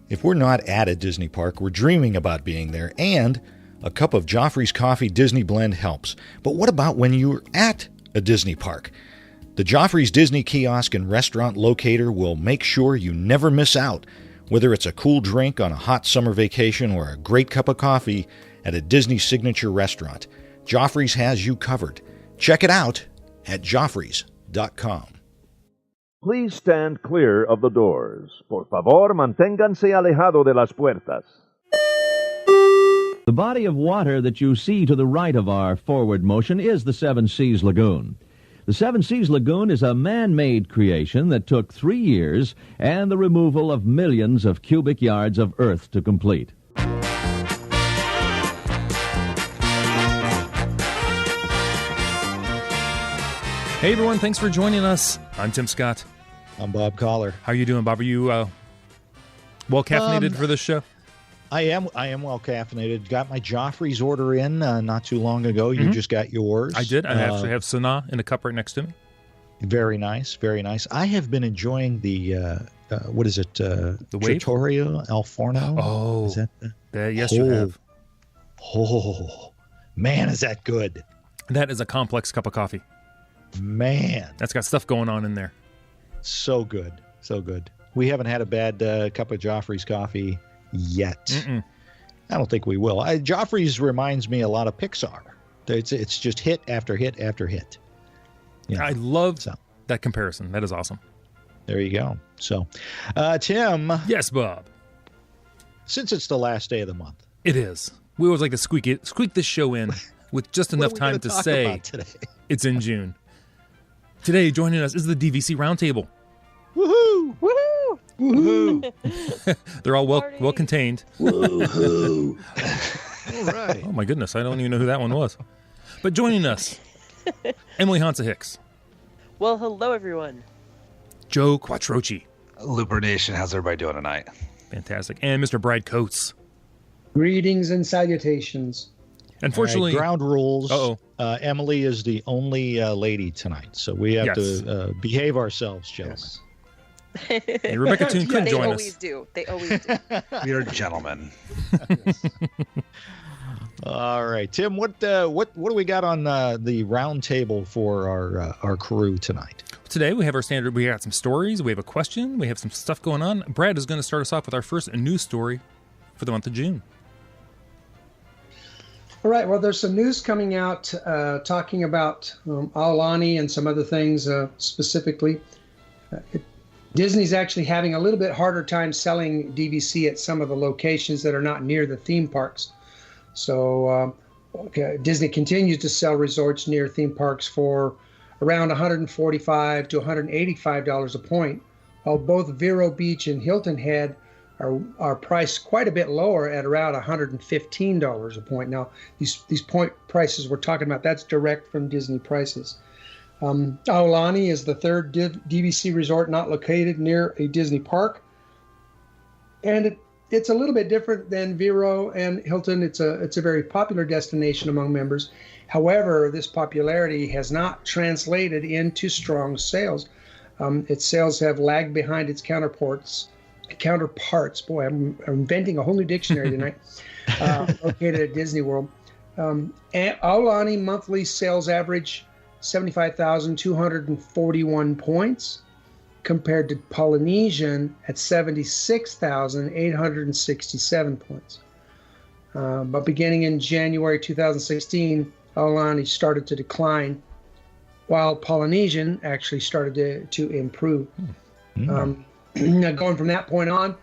If we're not at a Disney park, we're dreaming about being there, and a cup of Joffrey's Coffee Disney Blend helps. But what about when you're at a Disney park? The Joffrey's Disney Kiosk and Restaurant Locator will make sure you never miss out. Whether it's a cool drink on a hot summer vacation or a great cup of coffee at a Disney signature restaurant, Joffrey's has you covered. Check it out at joffreys.com. Please stand clear of the doors. Por favor, manténganse alejado de las puertas. The body of water that you see to the right of our forward motion is the Seven Seas Lagoon. The Seven Seas Lagoon is a man-made creation that took 3 years and the removal of millions of cubic yards of earth to complete. Hey everyone, thanks for joining us. I'm Tim Scott. I'm Bob Collar. How are you doing, Bob? Are you well caffeinated for this show? I am well caffeinated. Got my Joffrey's order in not too long ago. You just got yours. I did. I actually have Sanaa in a cup right next to me. Very nice, very nice. I have been enjoying the what is it? The wave? Trattoria Al Forno. Oh, is that yes, you have. Oh, man, is that good? That is a complex cup of coffee. Man, that's got stuff going on in there. So good, so good. We haven't had a bad cup of Joffrey's coffee yet. Mm-mm. I don't think we will. Joffrey's reminds me a lot of Pixar. It's just hit after hit after hit. Yeah. I love that comparison. That is awesome. There you go. So, Tim. Yes, Bob. Since it's the last day of the month. It is. We always like to squeak this show in with just enough time to say it's in June. Today, joining us is the DVC Roundtable. Woohoo! Woohoo! Woohoo! They're all well contained. Woohoo! All right. Oh my goodness, I don't even know who that one was. But joining us, Emily Hansa Hicks. Well, hello everyone. Joe Quattrochi. Looper Nation, how's everybody doing tonight? Fantastic. And Mr. Brad Coates. Greetings and salutations. Unfortunately, ground rules. Emily is the only lady tonight, so we have to behave ourselves, gentlemen. Yes. Hey, Rebecca Toon couldn't join us. They always do. We are gentlemen. All right, Tim. What do we got on the round table for our crew tonight? Today we have our standard. We got some stories. We have a question. We have some stuff going on. Brad is going to start us off with our first news story for the month of June. All right. Well, there's some news coming out talking about Aulani and some other things specifically. Disney's actually having a little bit harder time selling DVC at some of the locations that are not near the theme parks. So Disney continues to sell resorts near theme parks for around $145 to $185 a point, while both Vero Beach and Hilton Head are priced quite a bit lower at around $115 a point. Now, these point prices we're talking about, that's direct from Disney prices. Aulani is the third DVC resort not located near a Disney park. And it's a little bit different than Vero and Hilton. It's a very popular destination among members. However, this popularity has not translated into strong sales. Its sales have lagged behind its counterparts. Boy, I'm inventing a whole new dictionary tonight. Located at Disney World. Aulani monthly sales average 75,241 points, compared to Polynesian at 76,867 points. But beginning in January 2016, Aulani started to decline, while Polynesian actually started to improve. Now, going from that point on,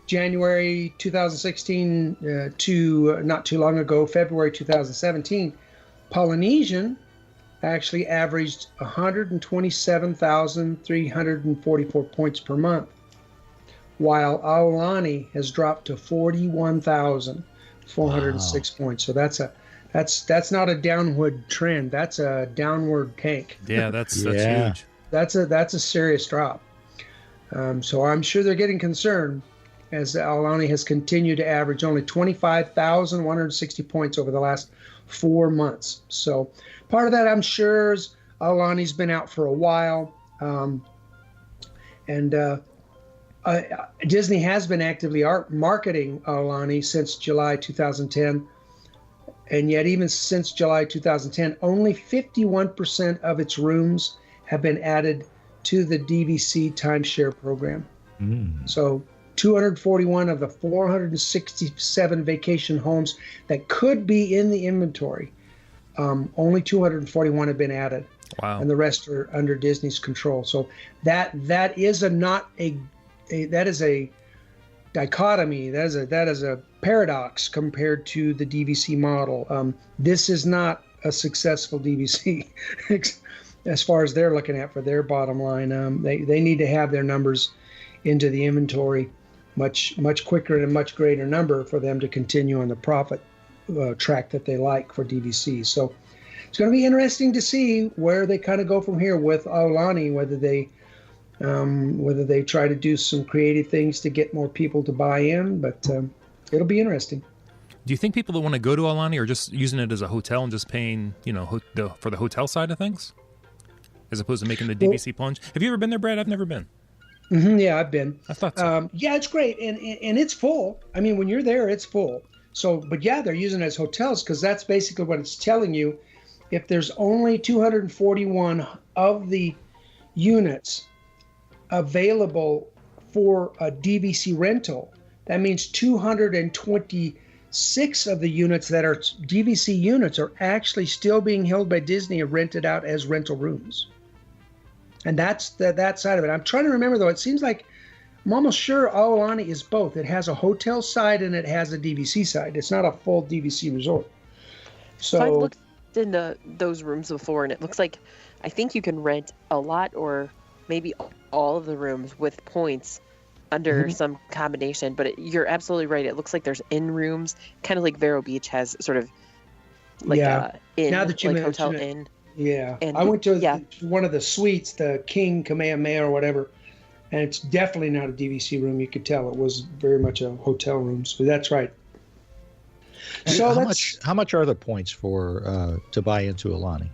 January 2016 to not too long ago, February 2017, Polynesian actually averaged 127,344 points per month, while Aulani has dropped to 41,406 points. So that's not a downward trend. That's a downward tank. Yeah, that's huge. That's a serious drop. So I'm sure they're getting concerned, as Aulani has continued to average only 25,160 points over the last 4 months. So part of that, I'm sure, is Aulani's been out for a while, and Disney has been actively marketing Aulani since July 2010. And yet, even since July 2010, only 51% of its rooms have been added to the DVC timeshare program. So 241 of the 467 vacation homes that could be in the inventory, only 241 have been added. Wow. And the rest are under Disney's control. So that is a dichotomy. That is a paradox compared to the DVC model. This is not a successful DVC as far as they're looking at for their bottom line. They need to have their numbers into the inventory much quicker and a much greater number for them to continue on the profit track that they like for DVC. So it's going to be interesting to see where they kind of go from here with Aulani, whether they try to do some creative things to get more people to buy in, but it'll be interesting. Do you think people that want to go to Aulani are just using it as a hotel and just paying, for the hotel side of things, as opposed to making the DVC plunge? Have you ever been there, Brad? I've never been. Yeah, I've been. I thought so. Yeah, it's great, and it's full. I mean, when you're there, it's full. So, but yeah, they're using it as hotels because that's basically what it's telling you. If there's only 241 of the units available for a DVC rental, that means 226 of the units that are DVC units are actually still being held by Disney and rented out as rental rooms. And that's that side of it. I'm trying to remember, though. It seems like I'm almost sure Aulani is both. It has a hotel side and it has a DVC side. It's not a full DVC resort. So I've looked into those rooms before, and it looks like I think you can rent a lot or maybe all of the rooms with points under some combination. But you're absolutely right. It looks like there's in rooms, kind of like Vero Beach has sort of like inn, now that you like mention hotel it. inn. Yeah, And I went to one of the suites, the King Kamehameha or whatever, and it's definitely not a DVC room. You could tell it was very much a hotel room. So that's right. And So how much are the points for to buy into Aulani?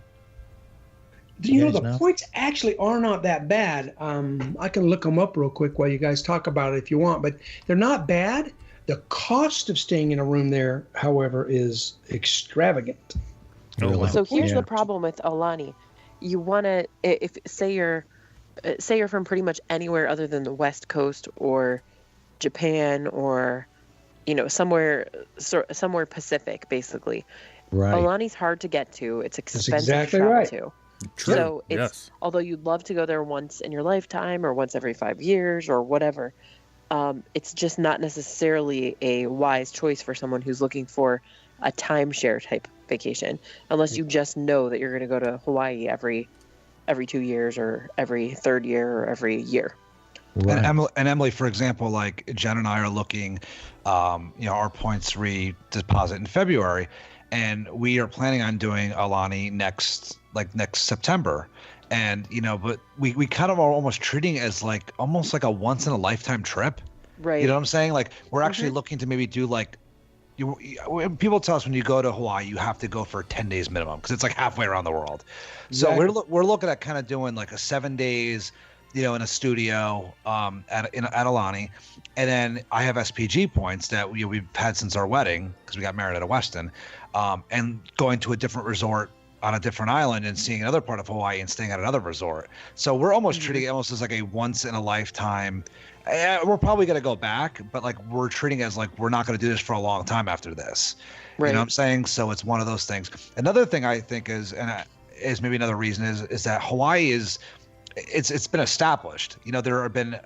You know, the points actually are not that bad. I can look them up real quick while you guys talk about it if you want, but they're not bad. The cost of staying in a room there, however, is extravagant. Really? So here's the problem with Aulani. You want to, if say you're from pretty much anywhere other than the West Coast or Japan or somewhere Pacific, basically. Right. Aulani's hard to get to. It's expensive exactly to travel right. to. True. So it's although you'd love to go there once in your lifetime or once every 5 years or whatever, it's just not necessarily a wise choice for someone who's looking for a timeshare type vacation, unless you just know that you're going to go to Hawaii every 2 years or every third year or every year. Right. And Emily, for example, like Jen and I are looking, our points deposit in February, and we are planning on doing Aulani next September. And, but we kind of are almost treating it as almost like a once in a lifetime trip. Right. You know what I'm saying? Like we're actually looking to maybe do when people tell us when you go to Hawaii, you have to go for 10 days minimum because it's like halfway around the world. So we're looking at kind of doing like a 7 days, in a studio at Aulani, and then I have SPG points that we've had since our wedding because we got married at a Westin, and going to a different resort on a different island and seeing another part of Hawaii and staying at another resort. So we're almost treating it almost as like a once in a lifetime. We're probably going to go back, but we're treating it as we're not going to do this for a long time after this. Right. You know what I'm saying? So it's one of those things. Another thing I think is maybe another reason is that Hawaii it's been established. There have been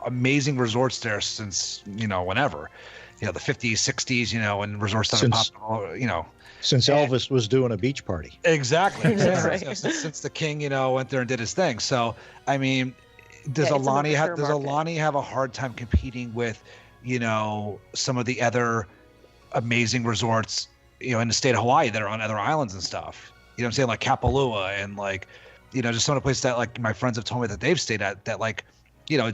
amazing resorts there since, whenever, the 50s, 60s, and resorts that have popped up, Since Elvis was doing a beach party. Exactly. Right. Since the king, went there and did his thing. So, I mean, does it's a Aulani market. have a hard time competing with, some of the other amazing resorts, in the state of Hawaii that are on other islands and stuff? You know what I'm saying? Like Kapalua and just some of the places that my friends have told me that they've stayed at that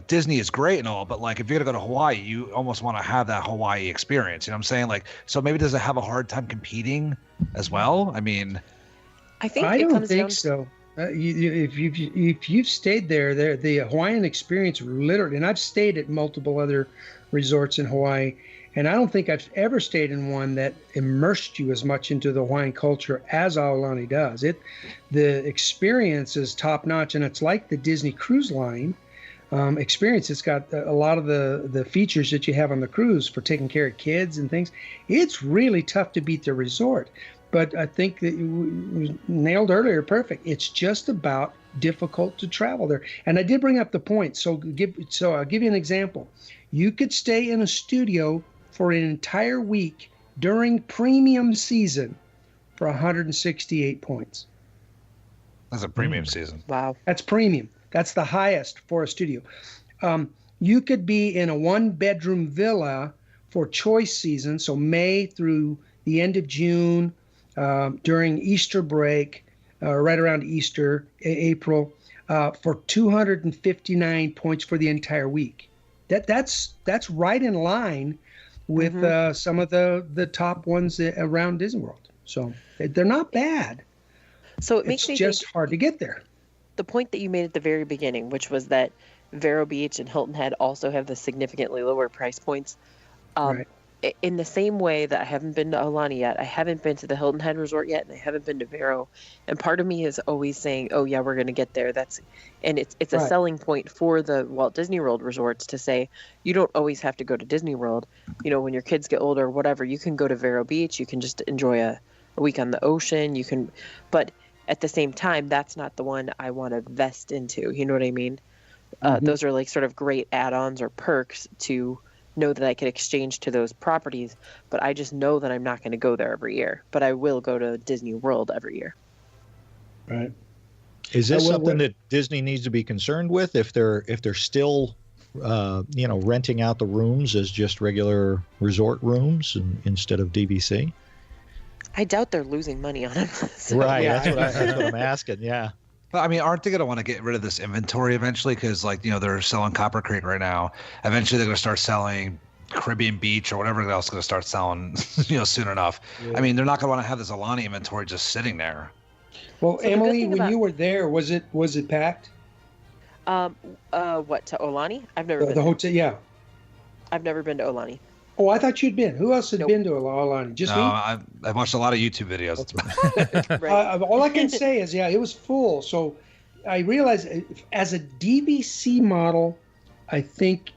Disney is great and all, but if you're going to go to Hawaii, you almost want to have that Hawaii experience. You know what I'm saying? So maybe does it have a hard time competing as well? I mean, I think I it don't comes think down so. If you've stayed there, the Hawaiian experience literally, and I've stayed at multiple other resorts in Hawaii, and I don't think I've ever stayed in one that immersed you as much into the Hawaiian culture as Aulani does. The experience is top notch, and it's like the Disney Cruise Line experience. It's got a lot of the features that you have on the cruise for taking care of kids and things. It's really tough to beat the resort. But I think that you nailed earlier, perfect. It's just about difficult to travel there. And I did bring up the point. So I'll give you an example. You could stay in a studio for an entire week during premium season for 168 points. That's a premium season. Wow. That's premium. That's the highest for a studio. You could be in a one-bedroom villa for choice season, so May through the end of June, during Easter break, right around Easter, April, for 259 points for the entire week. That's right in line with some of the top ones around Disney World. So they're not bad. So it makes me just think hard to get there. the point that you made at the very beginning, which was that Vero Beach and Hilton Head also have the significantly lower price points. Right. In the same way that I haven't been to Aulani yet, I haven't been to the Hilton Head Resort yet, and I haven't been to Vero. And part of me is always saying, "Oh yeah, we're going to get there." It's a Right. selling point for the Walt Disney World resorts to say you don't always have to go to Disney World. You know, when your kids get older, or whatever, you can go to Vero Beach. You can just enjoy a week on the ocean. But at the same time, that's not the one I want to vest into. You know what I mean? Those are like sort of great add-ons or perks to know that I could exchange to those properties, but I just know that I'm not going to go there every year, but I will go to Disney World every year. Right. Is this something that Disney needs to be concerned with if they're still renting out the rooms as just regular resort rooms instead of DVC? I doubt they're losing money on them. So, right. yeah. That's what I'm asking. Yeah. But I mean, aren't they going to want to get rid of this inventory eventually? Because they're selling Copper Creek right now. Eventually, they're going to start selling Caribbean Beach or whatever else is going to start selling, soon enough. Yeah. I mean, they're not going to want to have this Aulani inventory just sitting there. Well, so Emily, when you were there, was it packed? What, to Aulani? I've never been. The hotel, yeah. I've never been to Aulani. Oh, I thought you'd been. Who else had been to Aulani? Just me? I've watched a lot of YouTube videos. Right. All I can say is, it was full. So I realized as a DVC model, I think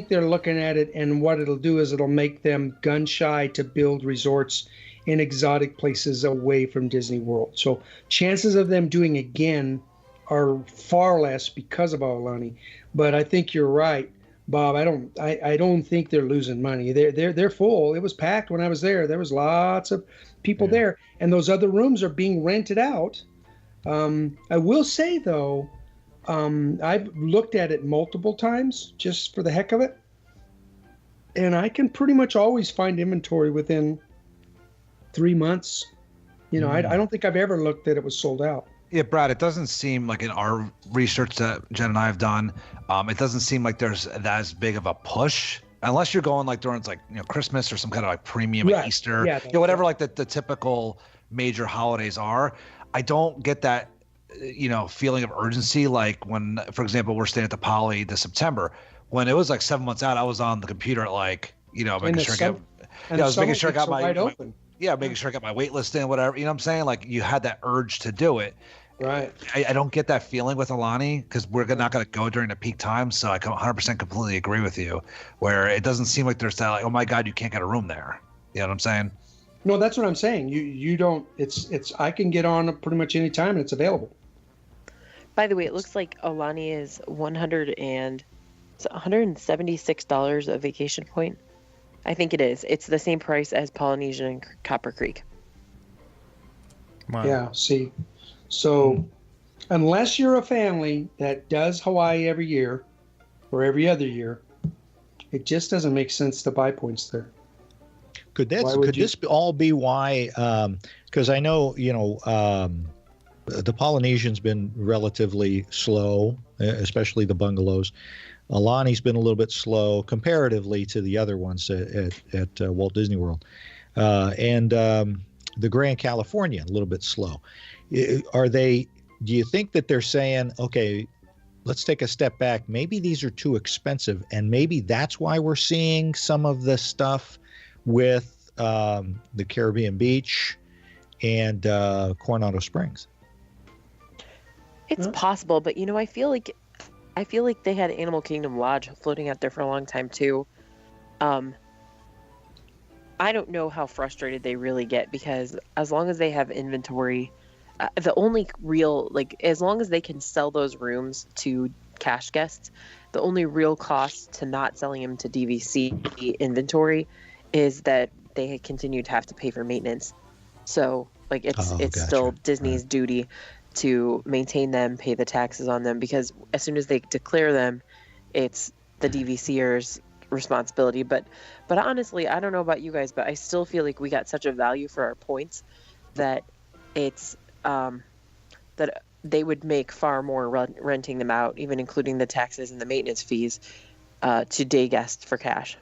they're looking at it, and what it'll do is it'll make them gun shy to build resorts in exotic places away from Disney World. So chances of them doing again are far less because of Aulani. But I think you're right, Bob. I don't think they're losing money. They're full. It was packed when I was there. There was lots of people there, and those other rooms are being rented out. I will say though, I've looked at it multiple times just for the heck of it, and I can pretty much always find inventory within 3 months. I don't think I've ever looked that it was sold out. Yeah, Brad, it doesn't seem like in our research that Jen and I have done, it doesn't seem like there's as big of a push, unless you're going like during Christmas or some kind of like premium Easter, whatever like the typical major holidays are. I don't get that, feeling of urgency. Like when, for example, we're staying at the Poly this September, when it was like 7 months out, I was on the computer at making sure I got my wait list in, whatever, you know what I'm saying? Like you had that urge to do it. Right. I don't get that feeling with Aulani because we're not going to go during the peak time. So I 100% completely agree with you, where it doesn't seem like there's that like, oh my God, you can't get a room there. You know what I'm saying? No, that's what I'm saying. You don't, I can get on pretty much any time and it's available. By the way, it looks like Aulani is $176 a vacation point. I think it is. It's the same price as Polynesian and Copper Creek. Wow. Yeah, see. So unless you're a family that does Hawaii every year or every other year, it just doesn't make sense to buy points there. Could this all be why? Because I know, the Polynesian's been relatively slow, especially the bungalows. Aulani's been a little bit slow comparatively to the other ones at Walt Disney World. And the Grand Californian, a little bit slow. Are they do you think that they're saying, okay, let's take a step back. Maybe these are too expensive, and maybe that's why we're seeing some of the stuff with the Caribbean Beach and Coronado Springs? It's possible, but I feel like they had Animal Kingdom Lodge floating out there for a long time too. I don't know how frustrated they really get, because as long as they have inventory, the only real, as long as they can sell those rooms to cash guests, the only real cost to not selling them to DVC inventory is that they continue to have to pay for maintenance. So it's gotcha. still Disney's duty to maintain them, pay the taxes on them, because as soon as they declare them, it's the DVCers' responsibility. But honestly, I don't know about you guys, but I still feel like we got such a value for our points that it's that they would make far more renting them out, even including the taxes and the maintenance fees, to day guests for cash.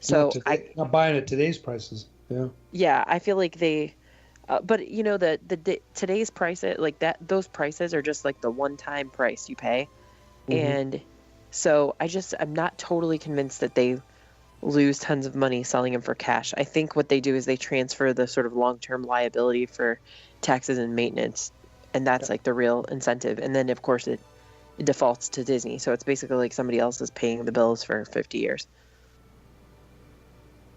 So not buying at today's prices. Yeah, I feel like they. But the today's prices, those prices are just the one-time price you pay, and so I'm not totally convinced that they lose tons of money selling them for cash. I think what they do is they transfer the sort of long-term liability for taxes and maintenance, and that's the real incentive. And then of course it defaults to Disney, so it's basically like somebody else is paying the bills for 50 years.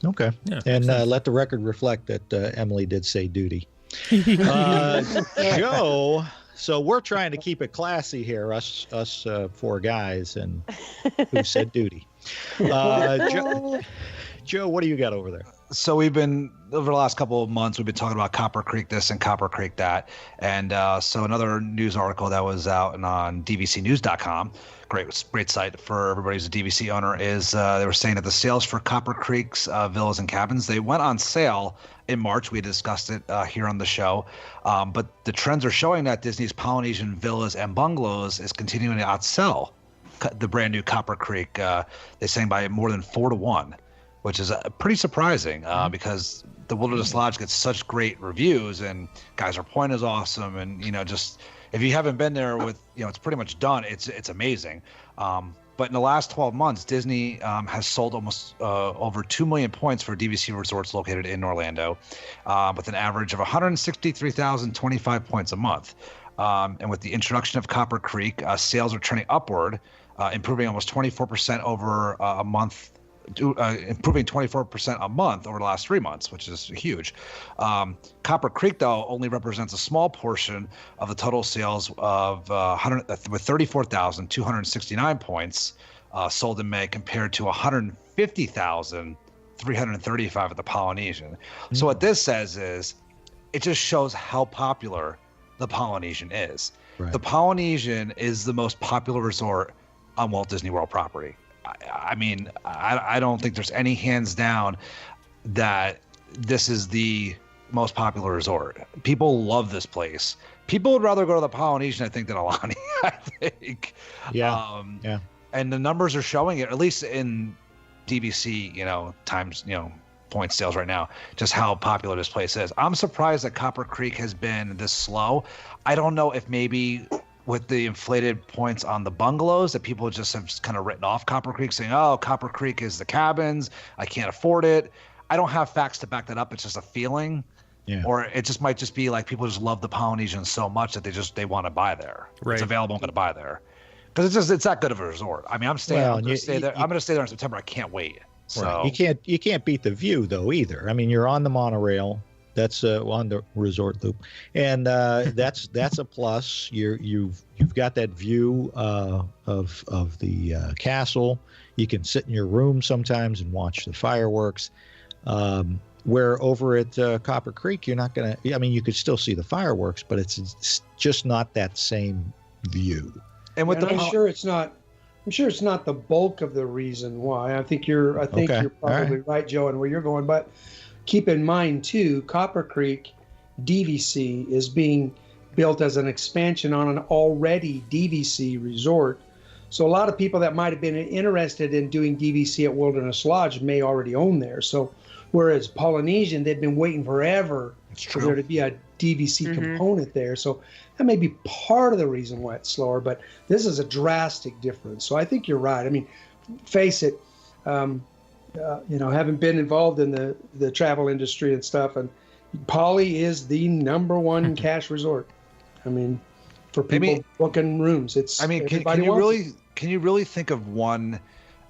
Okay. Yeah, and let the record reflect that Emily did say duty. Joe, so we're trying to keep it classy here, us four guys, and who said duty? Joe, what do you got over there? So we've been, over the last couple of months, we've been talking about Copper Creek this and Copper Creek that. And so another news article that was out on DVCnews.com, great site for everybody who's a DVC owner, is they were saying that the sales for Copper Creek's villas and cabins, they went on sale in March. We discussed it here on the show. But the trends are showing that Disney's Polynesian villas and bungalows is continuing to outsell the brand new Copper Creek. They're saying by more than 4-1. Which is pretty surprising because the Wilderness Lodge gets such great reviews, and Geyser Point is awesome, and just if you haven't been there it's pretty much done. It's amazing. But in the last 12 months, Disney has sold almost over 2 million points for DVC resorts located in Orlando, with an average of 163,025 points a month. And with the introduction of Copper Creek, sales are trending upward, improving almost 24% over a month. Improving 24% a month over the last 3 months, which is huge. Copper Creek, though, only represents a small portion of the total sales of with 34,269 points sold in May, compared to 150,335 at the Polynesian. So what this says is, it just shows how popular the Polynesian is. Right. The Polynesian is the most popular resort on Walt Disney World property. I mean, I don't think there's any hands down that this is the most popular resort. People love this place. People would rather go to the Polynesian, I think, than Aulani, I think. Yeah. Yeah. And the numbers are showing it, at least in DVC, times, point sales right now, just how popular this place is. I'm surprised that Copper Creek has been this slow. I don't know if maybe with the inflated points on the bungalows that people just have kind of written off Copper Creek, saying, oh, Copper Creek is the cabins, I can't afford it. I don't have facts to back that up. It's just a feeling. Yeah. Or it just might just be like people just love the Polynesian so much that they want to buy there. Right. It's available, I'm going to buy there. Because it's that good of a resort. I mean, I'm going to stay there. I'm going to stay there in September. I can't wait. So right. You can't beat the view though either. I mean, you're on the monorail. That's on the Resort Loop, and that's a plus. You've got that view of the castle. You can sit in your room sometimes and watch the fireworks. Where over at Copper Creek, you're not gonna. I mean, you could still see the fireworks, but it's just not that same view. And I'm sure it's not the bulk of the reason why. I think you're probably right, Joe, and where you're going, but. Keep in mind, too, Copper Creek DVC is being built as an expansion on an already DVC resort. So a lot of people that might have been interested in doing DVC at Wilderness Lodge may already own there. So Whereas Polynesian, they've been waiting forever for there to be a DVC component there. So that may be part of the reason why it's slower, but this is a drastic difference. So I think you're right. I mean, face it, having been involved in the travel industry and stuff, and Poly is the number one cash resort. I mean, for people booking rooms, it's. I mean, can you really think of one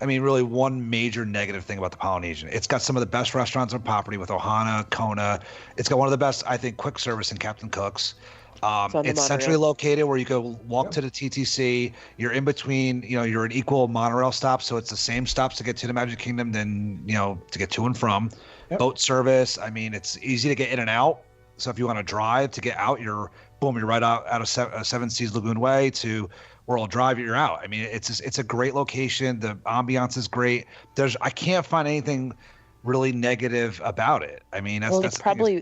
major negative thing about the Polynesian? It's got some of the best restaurants on property with Ohana, Kona. It's got one of the best, I think, quick service in Captain Cook's. It's centrally located where you go walk to the TTC. You're in between, you're an equal monorail stop. So it's the same stops to get to the Magic Kingdom than, to get to and from. Yep. Boat service. I mean, it's easy to get in and out. So if you want to drive to get out, you're right out of Seven Seas Lagoon Way to World Drive, you're out. I mean, it's a great location. The ambiance is great. I can't find anything really negative about it. I mean, it's probably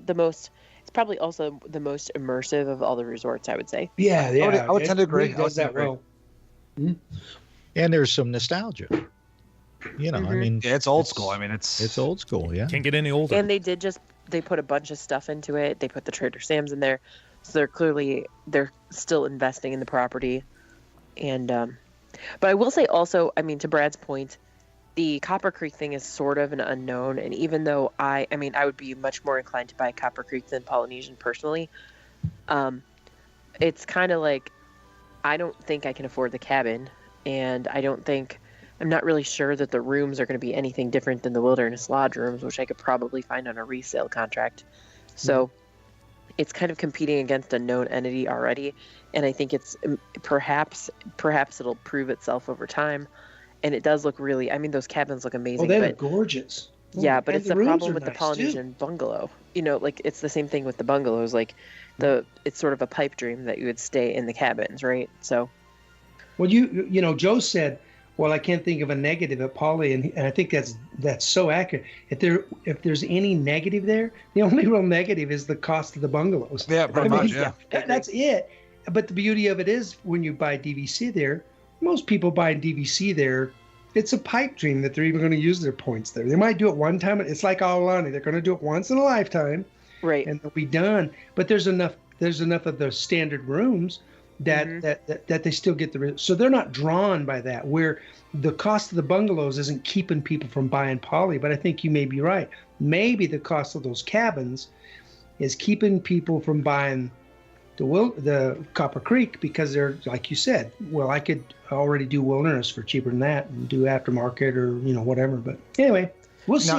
also the most immersive of all the resorts, I would say. Yeah. I would tend to agree. Does that well. Mm-hmm. And there's some nostalgia. I mean, it's old school. I mean, it's old school. Yeah, can't get any older. And they put a bunch of stuff into it. They put the Trader Sam's in there, so they're still investing in the property. And but I will say also, I mean, to Brad's point, the Copper Creek thing is sort of an unknown. And even though I would be much more inclined to buy Copper Creek than Polynesian personally, it's kind of like I don't think I can afford the cabin, and I'm not really sure that the rooms are going to be anything different than the Wilderness Lodge rooms, which I could probably find on a resale contract. So it's kind of competing against a known entity already. And I think it's perhaps it'll prove itself over time. And it does look really, those cabins look amazing. They look gorgeous. Yeah, but it's the problem with the Polynesian bungalow. It's the same thing with the bungalows. Like it's sort of a pipe dream that you would stay in the cabins, right? So. Well, Joe said, well, I can't think of a negative at Poly, and I think that's so accurate. If there's any negative there, the only real negative is the cost of the bungalows. Yeah, pretty much. Yeah, that's it. But the beauty of it is when you buy DVC there, most people buy DVC there. It's a pipe dream that they're even going to use their points there. They might do it one time. It's like Aulani. They're going to do it once in a lifetime, right? And they'll be done. But there's enough of the standard rooms that they still get so they're not drawn by that, where the cost of the bungalows isn't keeping people from buying Poly. But I think you may be right. Maybe the cost of those cabins is keeping people from buying the Copper Creek, because they're, like you said, well, I could already do Wilderness for cheaper than that and do aftermarket or whatever. But anyway, we'll see.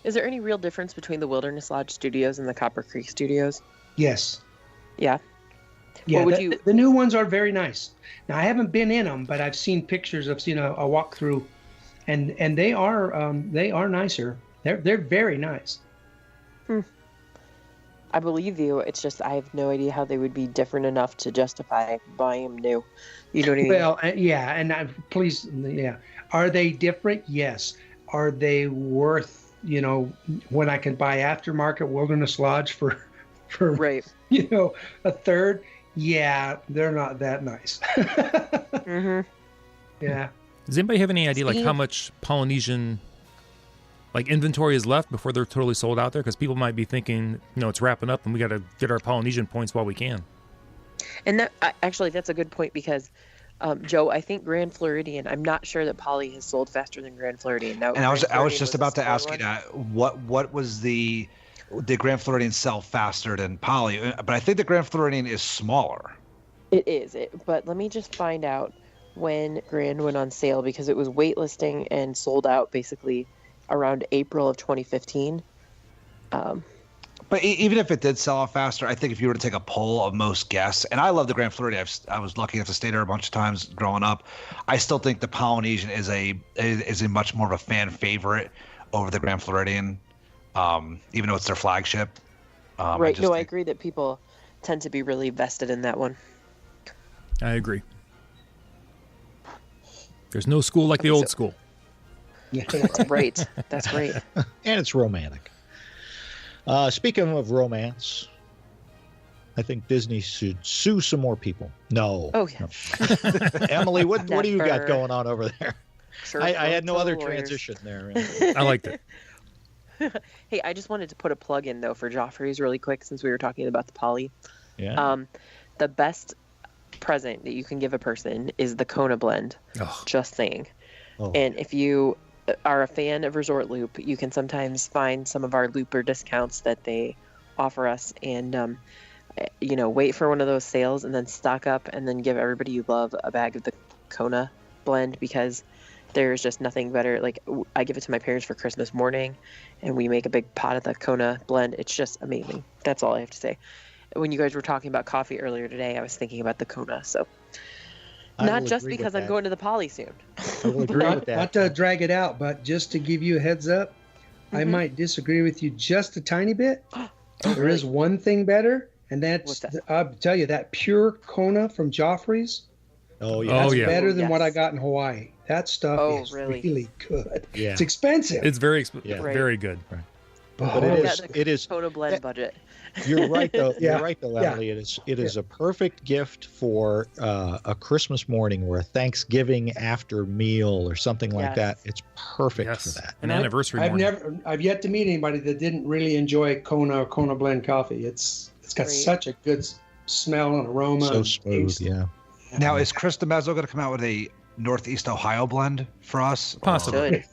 Is there any real difference between the Wilderness Lodge studios and the Copper Creek studios? Yes. Yeah. Yeah, the new ones are very nice. Now, I haven't been in them, but I've seen pictures. I've seen a walkthrough, and they are nicer. They're very nice. I believe you. It's just I have no idea how they would be different enough to justify buying them new. You know what I mean? Well, yeah, and please, yeah. Are they different? Yes. Are they worth, when I can buy aftermarket Wilderness Lodge for right, a third? Yeah, they're not that nice. Mm-hmm. Yeah. Does anybody have any idea, how much Polynesian, inventory is left before they're totally sold out there? Because people might be thinking, it's wrapping up and we got to get our Polynesian points while we can. And that's a good point, because, Joe, I think Grand Floridian, I'm not sure that Poly has sold faster than Grand Floridian. Now, and I was just about to ask you that. What was the Grand Floridian sell faster than Poly? But I think the Grand Floridian is smaller. It is. But let me just find out when Grand went on sale, because it was waitlisting and sold out basically around April of 2015. But even if it did sell out faster, I think if you were to take a poll of most guests, and I love the Grand Floridian, I was lucky enough to stay there a bunch of times growing up. I still think the Polynesian is a much more of a fan favorite over the Grand Floridian, even though it's their flagship. Right. I agree that people tend to be really vested in that one. I agree. There's no school like the old school. Yeah, that's right. That's right. And it's romantic. Speaking of romance, I think Disney should sue some more people. No. Oh, yeah. No. Emily, what do you got going on over there? Sure, I had no other lawyers. transition there. I liked it. Hey, I just wanted to put a plug in though for Joffrey's really quick since we were talking about the poly. Yeah. The best present that you can give a person is the Kona blend. Oh. Just saying. Oh. And if you are a fan of Resort Loop, you can sometimes find some of our Looper discounts that they offer us, and wait for one of those sales and then stock up and then give everybody you love a bag of the Kona blend, because there's just nothing better. Like, I give it to my parents for Christmas morning and we make a big pot of the Kona blend. It's just amazing. That's all I have to say. When you guys were talking about coffee earlier today, I was thinking about the Kona. So not just because I'm going to the poly soon. I will agree with that. Not to drag it out, but just to give you a heads up, I might disagree with you just a tiny bit. There is one thing better, and that's, I'll tell you, that pure Kona from Joffrey's. Oh, yeah. That's better than what I got in Hawaii. That stuff is really good. Yeah. It's expensive. It's very very good. Right. But it is Kona blend budget. You're right though. You're right though, Emily. It is a perfect gift for a Christmas morning or a Thanksgiving after meal or something like that. It's perfect for that. An anniversary morning. I've yet to meet anybody that didn't really enjoy Kona or Kona blend coffee. It's got such a good smell and aroma. So smooth, yeah. Now, is Chris DeMezzo going to come out with a Northeast Ohio blend for us? Possibly.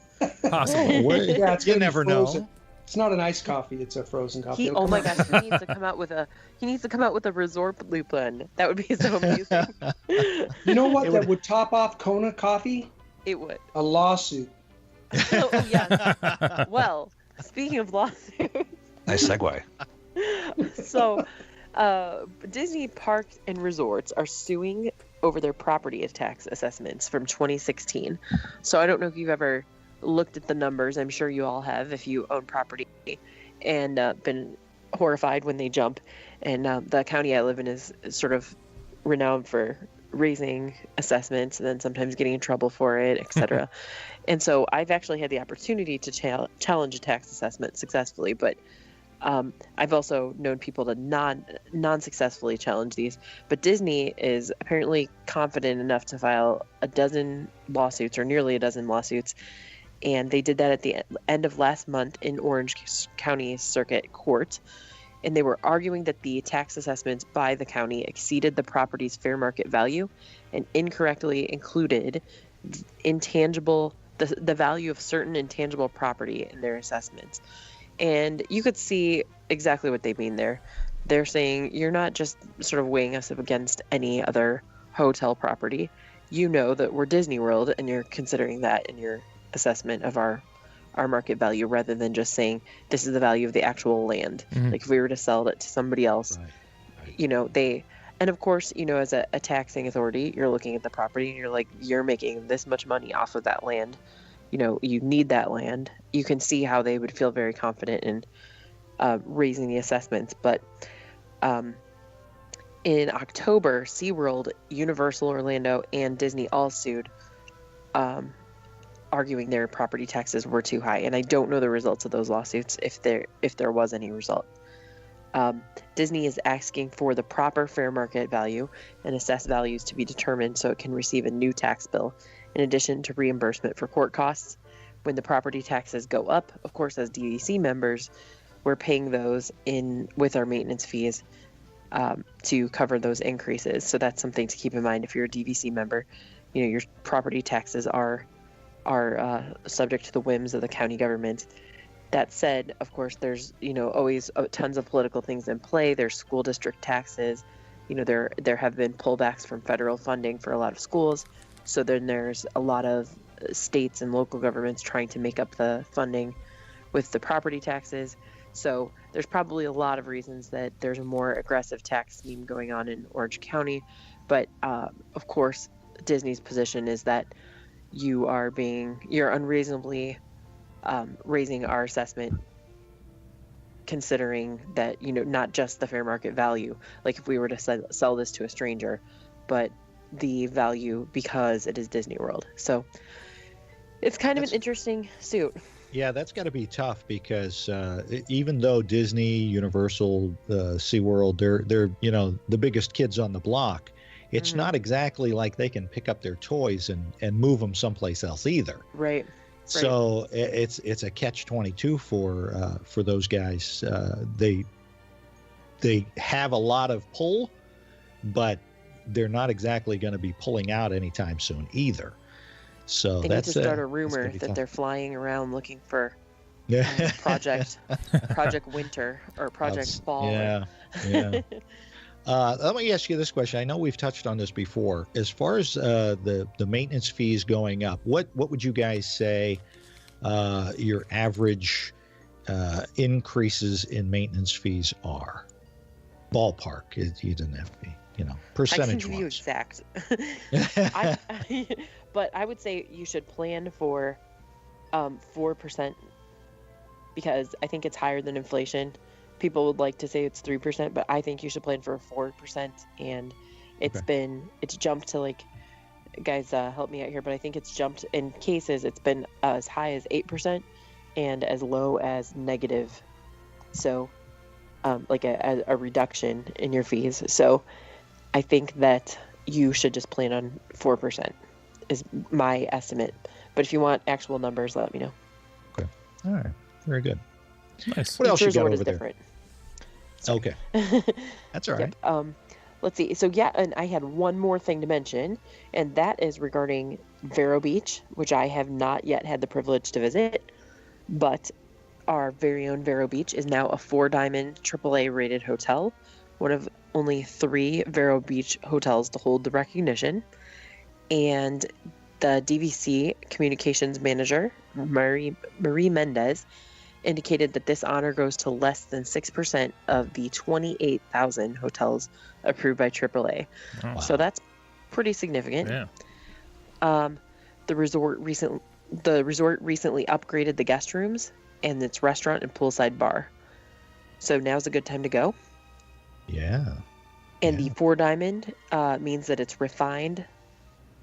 Yeah, you never know. It's not an iced coffee; it's a frozen coffee. Oh my gosh, he needs to come out with a Resort Loop blend. That would be so amazing. You know what? That would top off Kona coffee? It would. A lawsuit. Oh yes. Well, speaking of lawsuits. Nice segue. So, Disney parks and resorts are suing over their property tax assessments from 2016. So I don't know if you've ever looked at the numbers. I'm sure you all have if you own property, and been horrified when they jump. And the county I live in is sort of renowned for raising assessments and then sometimes getting in trouble for it, etc. And so I've actually had the opportunity to challenge a tax assessment successfully, but I've also known people to non-successfully challenge these. But Disney is apparently confident enough to file a dozen lawsuits, or nearly a dozen lawsuits, and they did that at the end of last month in Orange County Circuit Court. And they were arguing that the tax assessments by the county exceeded the property's fair market value and incorrectly included the value of certain intangible property in their assessments. And you could see exactly what they mean there. They're saying you're not just sort of weighing us up against any other hotel property. You know that we're Disney World, and you're considering that in your assessment of our market value, rather than just saying this is the value of the actual land. Like if we were to sell it to somebody else, and of course, as a taxing authority, you're looking at the property and you're like, you're making this much money off of that land. You need that land. You can see how they would feel very confident in raising the assessments. But in October, SeaWorld, Universal Orlando, and Disney all sued, arguing their property taxes were too high. And I don't know the results of those lawsuits, if there was any result. Disney is asking for the proper fair market value and assessed values to be determined so it can receive a new tax bill, in addition to reimbursement for court costs. When the property taxes go up, of course, as DVC members, we're paying those in with our maintenance fees to cover those increases. So that's something to keep in mind if you're a DVC member. Your property taxes are subject to the whims of the county government. That said, of course, there's always tons of political things in play. There's school district taxes. There have been pullbacks from federal funding for a lot of schools. So then there's a lot of states and local governments trying to make up the funding with the property taxes. So there's probably a lot of reasons that there's a more aggressive tax scheme going on in Orange County. But of course, Disney's position is that you're unreasonably raising our assessment, considering that not just the fair market value, like if we were to sell this to a stranger, but the value because it is Disney World. So it's kind of an interesting suit. Yeah, that's got to be tough because even though Disney, Universal, SeaWorld, they're the biggest kids on the block, it's not exactly like they can pick up their toys and move them someplace else either. Right. So it's a catch-22 for those guys. They have a lot of pull, but they're not exactly going to be pulling out anytime soon either. So they need to start a rumor that they're flying around looking for Project Winter or Project Fall. Yeah. Let me ask you this question. I know we've touched on this before. As far as the maintenance fees going up, what would you guys say your average increases in maintenance fees are? Ballpark. You didn't have to be, percentage-wise. I can give you exact. But I would say you should plan for 4%, because I think it's higher than inflation. People would like to say it's 3%, but I think you should plan for 4%. And it's jumped to, like, guys, help me out here, but I think it's jumped in cases. It's been as high as 8% and as low as negative. So, like a reduction in your fees. So I think that you should just plan on 4% is my estimate. But if you want actual numbers, let me know. Okay. All right. Very good. Nice. What else you got over is there? Different. Okay. That's all right. Yep. Let's see. So and I had one more thing to mention, and that is regarding Vero Beach, which I have not yet had the privilege to visit, but our very own Vero Beach is now a 4-diamond AAA rated hotel, one of only 3 Vero Beach hotels to hold the recognition. And the DVC communications manager, Marie Mendez, indicated that this honor goes to less than 6% of the 28,000 hotels approved by AAA. Oh, wow. So that's pretty significant. Yeah. The resort recently upgraded the guest rooms and its restaurant and poolside bar. So now's a good time to go. Yeah. And the 4-diamond means that it's refined,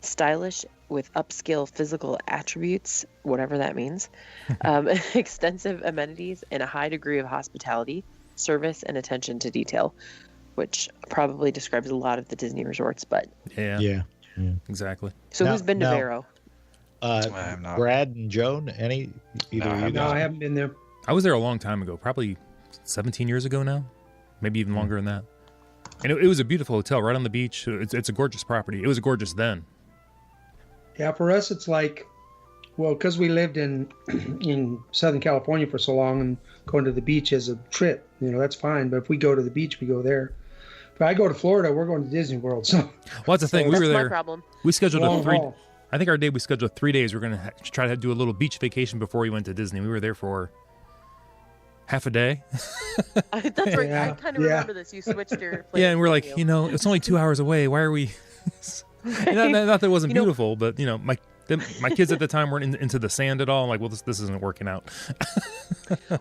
stylish, with upscale physical attributes, whatever that means, extensive amenities, and a high degree of hospitality, service, and attention to detail, which probably describes a lot of the Disney resorts. But yeah. Exactly. So who's been to Vero? I'm not. Brad and Joan, either of you guys? No, I haven't been there. I was there a long time ago, probably 17 years ago now, maybe even longer than that. And it was a beautiful hotel right on the beach. It's a gorgeous property. It was gorgeous then. Yeah, for us, it's like, well, because we lived in Southern California for so long, and going to the beach as a trip, that's fine. But if we go to the beach, we go there. If I go to Florida, we're going to Disney World. So, well, that's the thing. We were there. My problem. We scheduled Long haul. I think we scheduled 3 days. We're going to try to do a little beach vacation before we went to Disney. We were there for half a day. That's right. I kind of remember this. You switched your place. Yeah, and we're like, it's only 2 hours away. Why are we? Not that it wasn't beautiful, but my kids at the time weren't into the sand at all. I'm like, well, this isn't working out.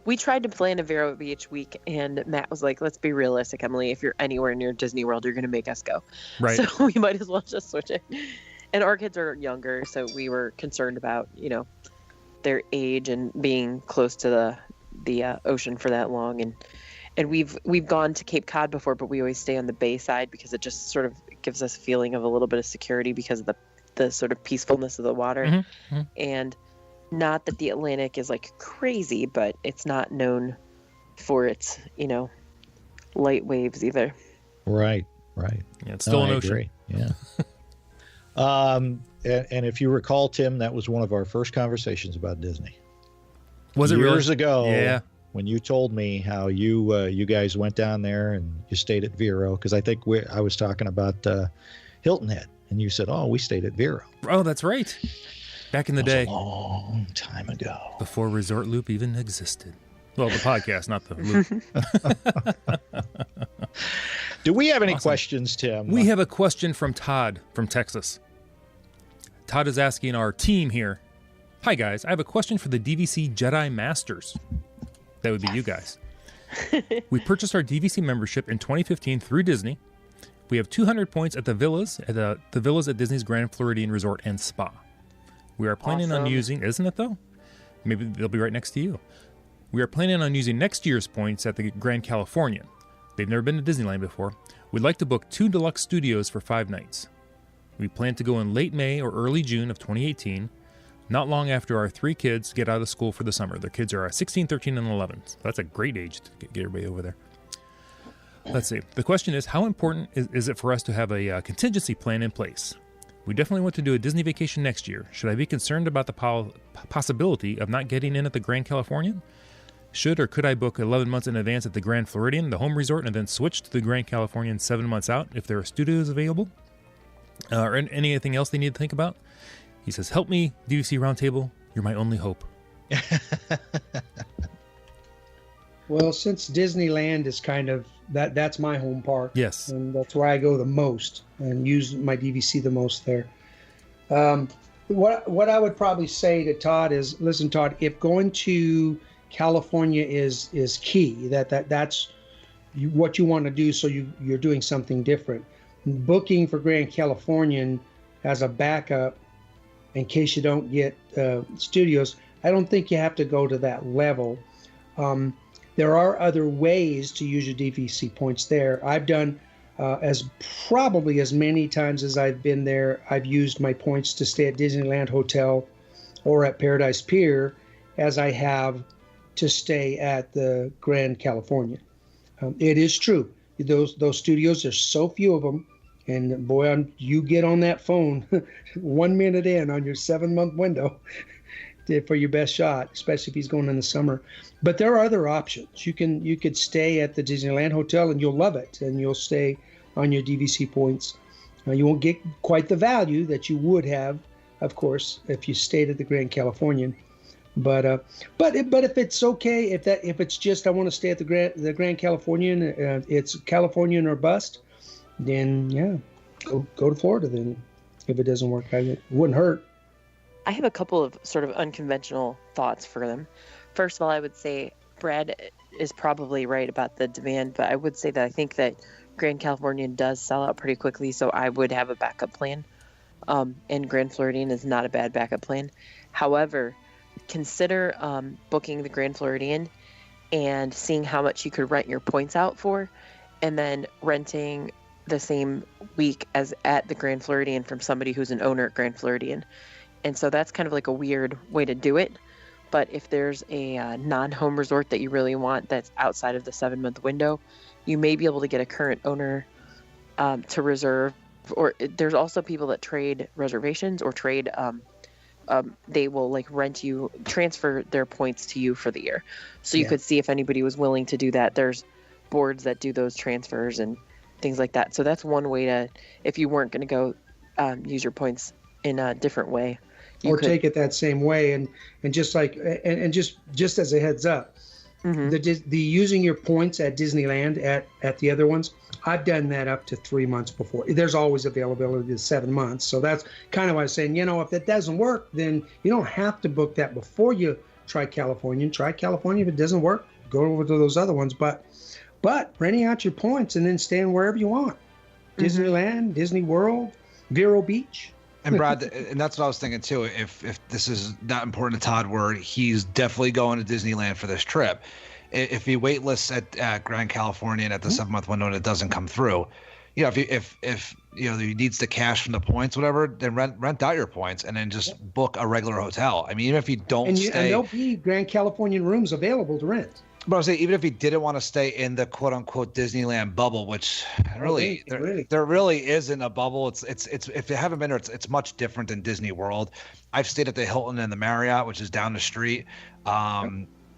We tried to plan a Vero Beach week, and Matt was like, let's be realistic, Emily. If you're anywhere near Disney World, you're going to make us go. Right. So we might as well just switch it. And our kids are younger, so we were concerned about, their age and being close to the ocean for that long. And we've gone to Cape Cod before, but we always stay on the bay side because it just sort of gives us a feeling of a little bit of security because of the sort of peacefulness of the water. Mm-hmm. And not that the Atlantic is like crazy, but it's not known for its, light waves either. Right. Yeah, it's still an ocean. Agree. Yeah. And if you recall, Tim, that was one of our first conversations about Disney. Was it years really? ago? Yeah. When you told me how you guys went down there and you stayed at Vero, because I think I was talking about Hilton Head, and you said, "Oh, we stayed at Vero." Oh, that's right. Back in the day, a long time ago, before Resort Loop even existed. Well, the podcast, not the loop. Do we have any questions, Tim? We have a question from Todd from Texas. Todd is asking our team here. Hi, guys. I have a question for the DVC Jedi Masters. That would be you guys. We purchased our DVC membership in 2015 through Disney. We have 200 points at the villas the villas at Disney's Grand Floridian Resort and Spa. We are planning on using, isn't it though? Maybe they'll be right next to you. We are planning on using next year's points at the Grand Californian. They've never been to Disneyland before. We'd like to book 2 deluxe studios for 5 nights. We plan to go in late May or early June of 2018. not long after our 3 kids get out of school for the summer. Their kids are 16, 13, and 11. So that's a great age to get everybody over there. Let's see. The question is, how important is it for us to have a contingency plan in place? We definitely want to do a Disney vacation next year. Should I be concerned about the possibility of not getting in at the Grand Californian? Should or could I book 11 months in advance at the Grand Floridian, the home resort, and then switch to the Grand Californian 7 months out if there are studios available? Or anything else they need to think about? He says, help me, DVC Roundtable. You're my only hope. Well, since Disneyland is kind of that's my home park. Yes. And that's where I go the most and use my DVC the most there. What I would probably say to Todd is, listen, Todd, if going to California is key, that's what you want to do, so you're doing something different. Booking for Grand Californian as a backup in case you don't get studios, I don't think you have to go to that level. There are other ways to use your DVC points there. I've done probably as many times as I've been there, I've used my points to stay at Disneyland Hotel or at Paradise Pier as I have to stay at the Grand Californian. It is true. Those studios, there's so few of them. And boy, you get on that phone 1 minute in on your 7-month window for your best shot, especially if he's going in the summer. But there are other options. You could stay at the Disneyland Hotel and you'll love it, and you'll stay on your DVC points. You won't get quite the value that you would have, of course, if you stayed at the Grand Californian. But if it's okay, if it's just I want to stay at the Grand Californian, it's Californian or bust, then yeah, go to Florida then. If it doesn't work, it wouldn't hurt. I have a couple of sort of unconventional thoughts for them. First of all, I would say Brad is probably right about the demand, but I would say that I think that Grand Californian does sell out pretty quickly, so I would have a backup plan. And Grand Floridian is not a bad backup plan. However, consider booking the Grand Floridian and seeing how much you could rent your points out for, and then renting the same week as at the Grand Floridian from somebody who's an owner at Grand Floridian. And so that's kind of like a weird way to do it. But if there's a non-home resort that you really want that's outside of the 7-month window, you may be able to get a current owner to reserve. Or there's also people that trade reservations or trade. They will like transfer their points to you for the year. So you could see if anybody was willing to do that. There's boards that do those transfers and things like that. So that's one way to, if you weren't going to go use your points in a different way. Or take it that same way, and just like and just as a heads up, the using your points at Disneyland at the other ones, I've done that up to 3 months before. There's always availability to 7 months, so that's kind of why I was saying, if that doesn't work, then you don't have to book that before you try California. Try California. If it doesn't work, go over to those other ones. But renting out your points and then staying wherever you want, Disneyland, Disney World, Vero Beach. And Brad, and that's what I was thinking too. If this is not important to Todd, where he's definitely going to Disneyland for this trip, if he waitlists at Grand Californian at the 7-month window and it doesn't come through, if he needs the cash from the points, whatever, then rent out your points and then just book a regular hotel. I mean, even if you don't stay, and there'll be Grand Californian rooms available to rent. But I was saying, even if he didn't want to stay in the quote unquote Disneyland bubble, which there really isn't a bubble. It's if you haven't been there, it's much different than Disney World. I've stayed at the Hilton and the Marriott, which is down the street.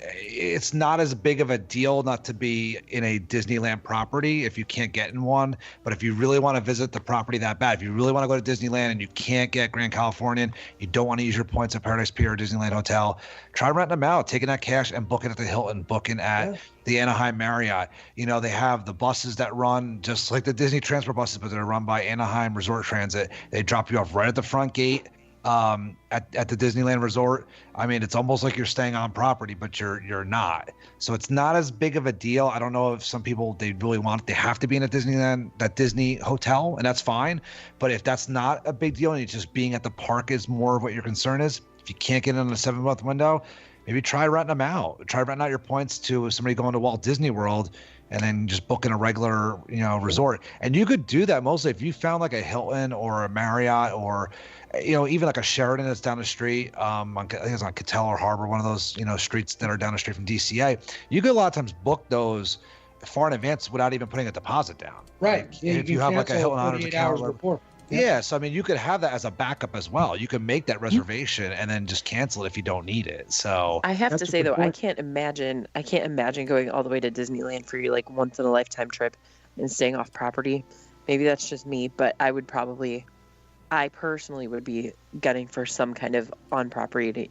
It's not as big of a deal not to be in a Disneyland property if you can't get in one. But if you really want to visit the property that bad, if you really want to go to Disneyland and you can't get Grand Californian, you don't want to use your points at Paradise Pier or Disneyland Hotel, try renting them out, taking that cash and booking at the Hilton, booking at the Anaheim Marriott. They have the buses that run just like the Disney transfer buses, but they're run by Anaheim Resort Transit. They drop you off right at the front gate. At the Disneyland Resort. I mean, it's almost like you're staying on property, but you're not. So it's not as big of a deal. I don't know if some people, they really want it. They have to be in a Disneyland, that Disney hotel, and that's fine. But if that's not a big deal and it's just being at the park is more of what your concern is, if you can't get in a 7-month window, maybe try renting them out. Try renting out your points to somebody going to Walt Disney World and then just booking a regular, resort. And you could do that mostly if you found like a Hilton or a Marriott or, even like a Sheraton that's down the street. I think it's on Cattell or Harbor, one of those, streets that are down the street from DCA. You could a lot of times book those far in advance without even putting a deposit down. Right. Like, Yeah, if you have like a Hilton Honors 48 hours account. before. Yeah, so I mean, you could have that as a backup as well. You can make that reservation and then just cancel it if you don't need it. So I have That's to a say good though, point. I can't imagine going all the way to Disneyland for your like once in a lifetime trip and staying off property. Maybe that's just me, but I personally would be gunning for some kind of on property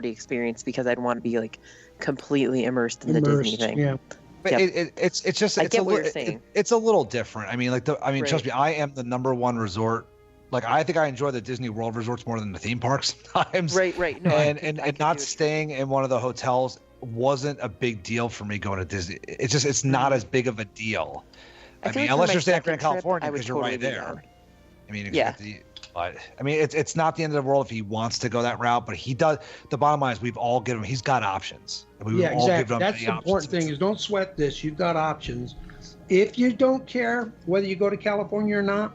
experience because I'd want to be like completely immersed in the Disney thing. Yeah. But Yep. it's just I it's get a what you're little saying. it's a little different. I mean, Right. trust me, I am the number one resort. Like I think I enjoy the Disney World resorts more than the theme parks sometimes. Right. No, And I could not do it. staying in one of the hotels wasn't a big deal for me going to Disney. It's not as big of a deal. I feel mean, like for unless my you're staying in second Grand trip, California I would because you're totally right be there. down. I mean, Yeah. but I mean, it's not the end of the world if he wants to go that route. But he does. The bottom line is we've all given him. He's got options. And we've Yeah, all exactly. given him That's many the options. important thing is don't sweat this. You've got options. If you don't care whether you go to California or not,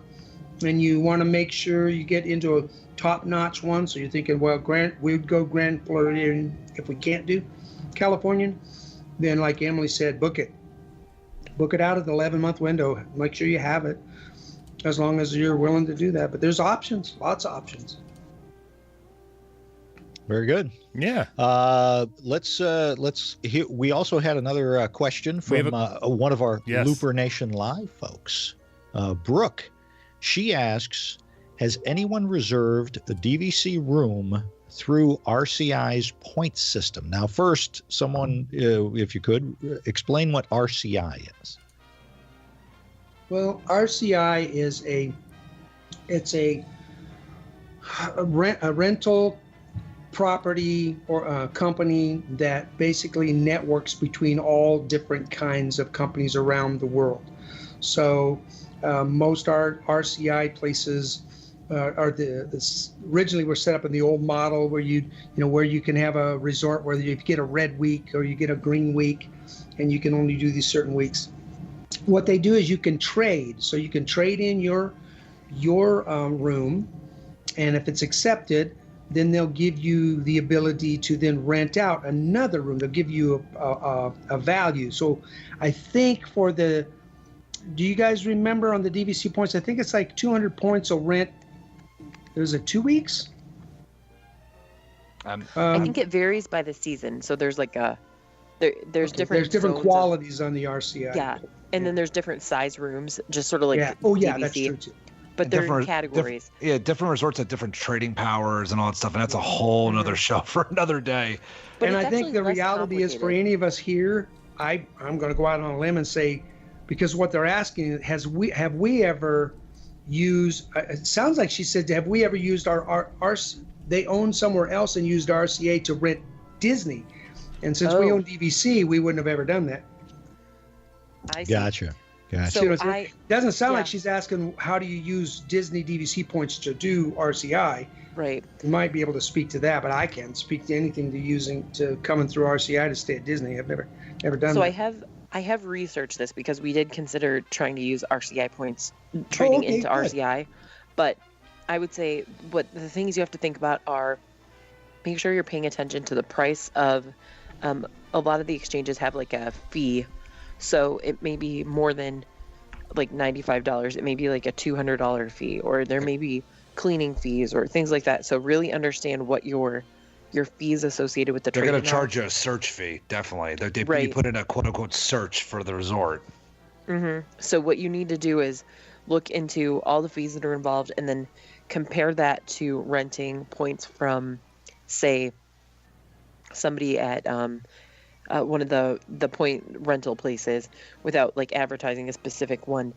and you want to make sure you get into a top-notch one, so you're thinking, well, we'd go Grand Floridian if we can't do Californian, then like Emily said, book it. Book it out of the 11-month window. Make sure you have it, as long as you're willing to do that. But there's options, lots of options. Very good. Yeah. Let's hear. We also had another question from one of our Yes. Looper Nation Live folks, Brooke. She asks, has anyone reserved a DVC room through RCI's points system? Now, first, someone, if you could, explain what RCI is. Well, RCI is a rental property or a company that basically networks between all different kinds of companies around the world. So most RCI places originally were set up in the old model where where you can have a resort where you get a red week or you get a green week, and you can only do these certain weeks. What they do is you can trade. So you can trade in your room, and if it's accepted, then they'll give you the ability to then rent out another room. They'll give you a value. So I think do you guys remember on the DVC points? I think it's like 200 points will rent. Is it 2 weeks? I think it varies by the season. So there's like there's different zones qualities on the RCI. Yeah, and then there's different size rooms, just sort of like DVC. that's true too. But they're in categories. Different resorts have different trading powers and all that stuff, and that's a whole nother show for another day. But and it's I think actually the less reality is for complicated. any of us here, I'm going to go out on a limb and say, because what they're asking, have we ever used? It sounds like she said, have we ever used our they own somewhere else and used RCA to rent Disney? And since we own DVC, we wouldn't have ever done that. I see. Gotcha. So It doesn't sound like yeah. she's asking how do you use Disney DVC points to do RCI. Right. You might be able to speak to that, but I can't speak to anything to coming through RCI to stay at Disney. I've never done So that. I have researched this because we did consider trying to use RCI points, trading into good. RCI, but I would say what the things you have to think about are make sure you're paying attention to the price of a lot of the exchanges have like a fee, so it may be more than like $95. It may be like a $200 fee, or there may be cleaning fees or things like that. So really understand what your fees associated with the They're trading going to are. charge you a search fee, definitely. You Right. put in a quote-unquote search for the resort. Mm-hmm. So what you need to do is look into all the fees that are involved and then compare that to renting points from, say, somebody at one of the point rental places without like advertising a specific one.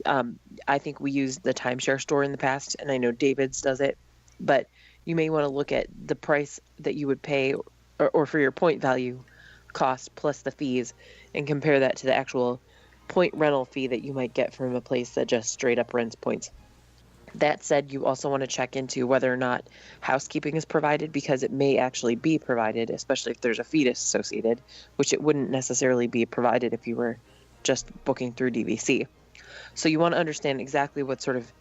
I think we used the timeshare store in the past, and I know David's does it, but you may want to look at the price that you would pay or for your point value cost plus the fees and compare that to the actual point rental fee that you might get from a place that just straight up rents points. That said, you also want to check into whether or not housekeeping is provided, because it may actually be provided, especially if there's a fetus associated, which it wouldn't necessarily be provided if you were just booking through DVC. So you want to understand exactly what sort of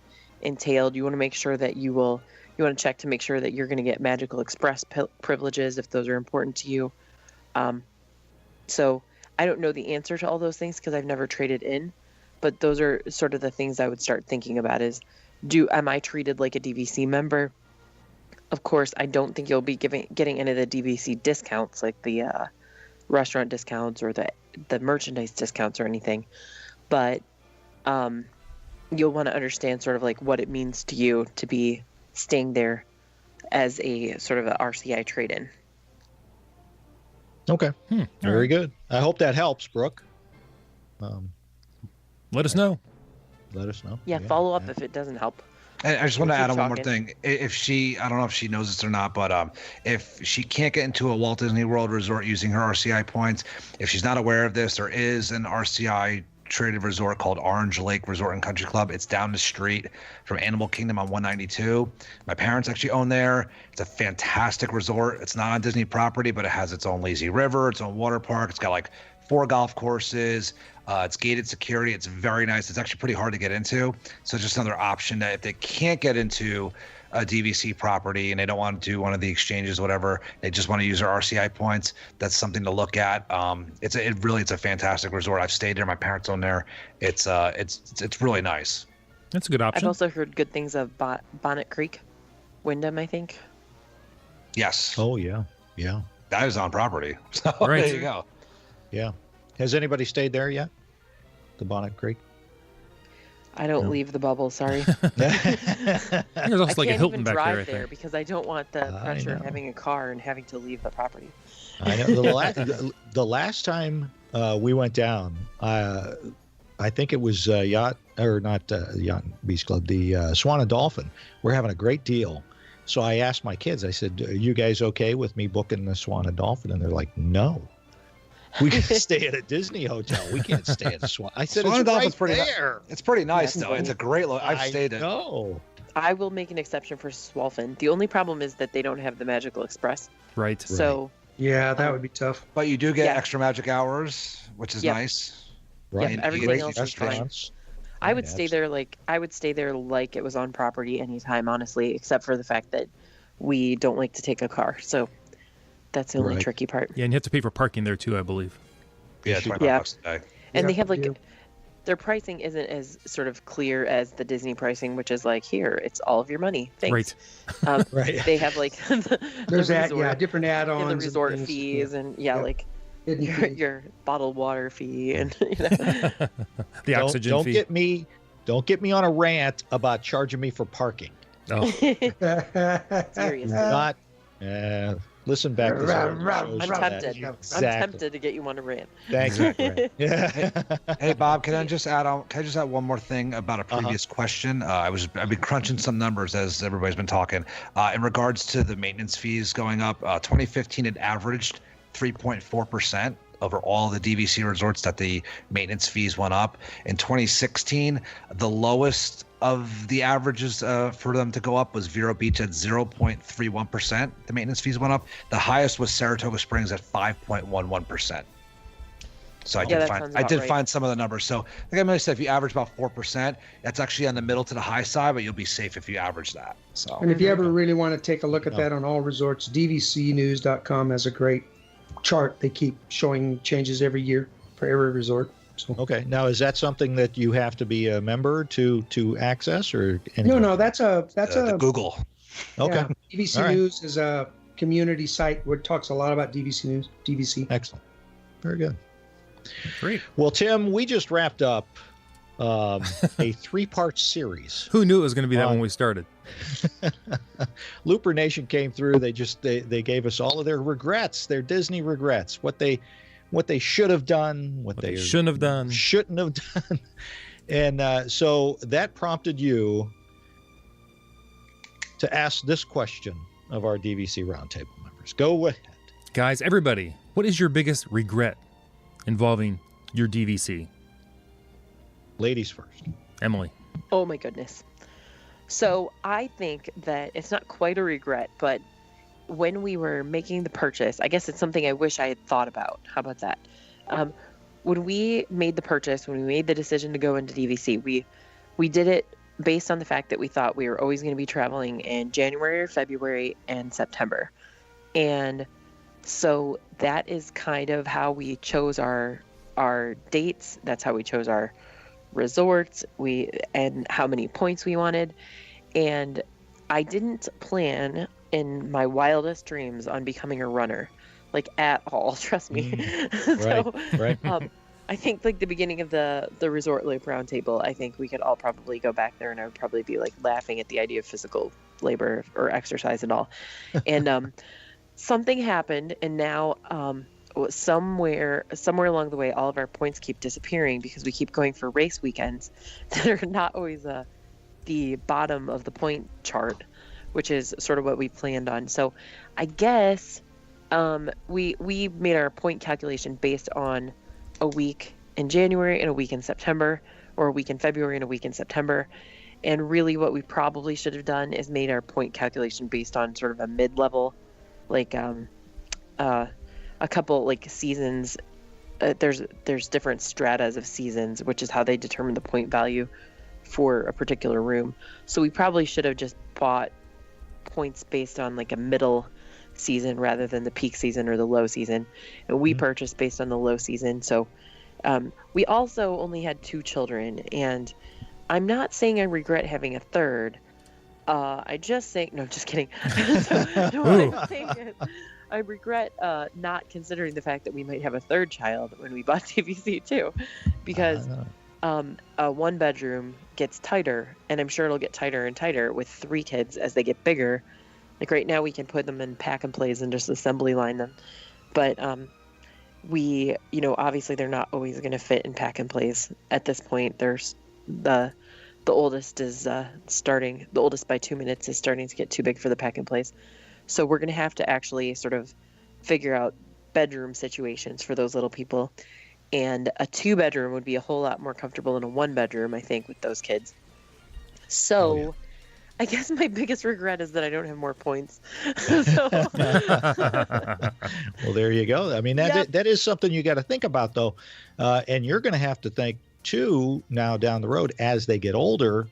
entailed. You want to make sure that you want to check to make sure that you're going to get Magical Express privileges if those are important to you. So I don't know the answer to all those things because I've never traded in, but those are sort of the things I would start thinking about is, am I treated like a DVC member? Of course, I don't think you'll be getting any of the DVC discounts, like the restaurant discounts or the merchandise discounts or anything. But you'll want to understand sort of like what it means to you to be staying there as a sort of a RCI trade-in. Okay. Very good. I hope that helps, Brooke. Let us know. Let us know. Yeah, follow up if it doesn't help. And I just want to add on one more talking. thing. If I don't know if she knows this or not, but if she can't get into a Walt Disney World resort using her RCI points, if she's not aware of this, there is an RCI traded resort called Orange Lake Resort and Country Club. It's down the street from Animal Kingdom on 192. My parents actually own there. It's a fantastic resort. It's not on Disney property, but it has its own lazy river, its own water park. It's got like 4 golf courses. It's gated security. It's very nice. It's actually pretty hard to get into. So it's just another option that if they can't get into a DVC property and they don't want to do one of the exchanges, whatever, they just want to use their RCI points. That's something to look at. It's a fantastic resort. I've stayed there. My parents own there. It's really nice. That's a good option. I've also heard good things of Bonnet Creek, Wyndham, I think. Yes. Oh, yeah. Yeah. That is on property. So Right. there you go. Yeah. Has anybody stayed there yet? The Bonnet Creek? I don't leave the bubble, sorry. There's also I like a can't Hilton even back drive there, I there think. because I don't want the I pressure of know. having a car and having to leave the property. I know. The last time we went down, I think it was Yacht and Beach Club, the Swan and Dolphin. We're having a great deal. So I asked my kids, I said, are you guys okay with me booking the Swan and Dolphin? And they're like, no. We can stay at a Disney hotel. We can't stay at a Swan. I said, Swan and it's Dolphin's right pretty there. It's pretty nice That's though. It's a great look. I've stayed at. No. I will make an exception for Swalfin. The only problem is that they don't have the Magical Express. Right. So Yeah, that would be tough. But you do get Yeah. extra magic hours, which is Yep. nice. Right. Yep, everything Great else is fine. restaurants. I would stay there like it was on property anytime, honestly, except for the fact that we don't like to take a car. So that's the only Right. tricky part. Yeah, and you have to pay for parking there too, I believe. Yeah, $25 Yeah. a day. And they Yeah, have we do. their pricing isn't as sort of clear as the Disney pricing, which is like, here, it's all of your money. Thanks. Right. Right. They have like There's the different they add-ons. have the and resort things. fees and like Hidden your, fees. your bottled water fee and The oxygen don't fee. Don't get me on a rant about charging me for parking. Oh, seriously. Not. Listen back to I'm tempted. Exactly. I'm tempted to get you on a rant. Thank you. Yeah. Hey Bob, can I just add one more thing about a previous question? I've been crunching some numbers as everybody's been talking. In regards to the maintenance fees going up, 2015 it averaged 3.4% over all the DVC resorts that the maintenance fees went up. In 2016, the lowest of the averages for them to go up was Vero Beach at 0.31%. The maintenance fees went up. The highest was Saratoga Springs at 5.11%. So I did find some of the numbers. So like I might say, if you average about 4%, that's actually on the middle to the high side, but you'll be safe if you average that. So And if you ever really want to take a look at that on all resorts, DVCnews.com has a great chart. They keep showing changes every year for every resort. So Okay. Now, is that something that you have to be a member to access, or no, that's a the Google. Okay. yeah, DVC All right. News is a community site where it talks a lot about DVC News. DVC. Excellent. Very good. great. Well, Tim, we just wrapped up a 3-part series. Who knew it was going to be that when we started? Looper Nation came through. They gave us all of their regrets, their Disney regrets, what they should have done, what they shouldn't have done. shouldn't have done. And so that prompted you to ask this question of our DVC Roundtable members. Go ahead. Guys, everybody, what is your biggest regret involving your DVC? Ladies first. Emily. Oh my goodness. So I think that it's not quite a regret, but when we were making the purchase, I guess it's something I wish I had thought about. How about that? When we made the purchase, when we made the decision to go into DVC, we did it based on the fact that we thought we were always going to be traveling in January or February and September. And so that is kind of how we chose our dates. That's how we chose our resorts, and how many points we wanted. And I didn't plan in my wildest dreams on becoming a runner, like at all, trust me. Right. I think like the beginning of the Resort Loop Roundtable, I think we could all probably go back there and I would probably be like laughing at the idea of physical labor or exercise at all. And something happened, and now somewhere along the way, all of our points keep disappearing because we keep going for race weekends that are not always the bottom of the point chart, which is sort of what we planned on. So I guess we made our point calculation based on a week in January and a week in September, or a week in February and a week in September. And really what we probably should have done is made our point calculation based on sort of a mid-level, like a couple like seasons. There's different stratas of seasons, which is how they determine the point value for a particular room. So we probably should have just bought points based on like a middle season rather than the peak season or the low season. And we purchased based on the low season. So we also only had 2 children, and I'm not saying I regret having a third. I just think, no, just kidding. So, what I'm saying is, I regret not considering the fact that we might have a third child when we bought DVC too, because a 1-bedroom gets tighter, and I'm sure it'll get tighter and tighter with 3 kids as they get bigger. Like right now we can put them in pack and plays and just assembly line them. But we, obviously they're not always going to fit in pack and plays at this point. There's the oldest is the oldest by 2 minutes is starting to get too big for the pack and plays. So we're going to have to actually sort of figure out bedroom situations for those little people. And a 2-bedroom would be a whole lot more comfortable than a 1-bedroom, I think, with those kids. So I guess my biggest regret is that I don't have more points. Well, there you go. I mean, that is something you got to think about, though. And you're going to have to think, too, now down the road, as they get older,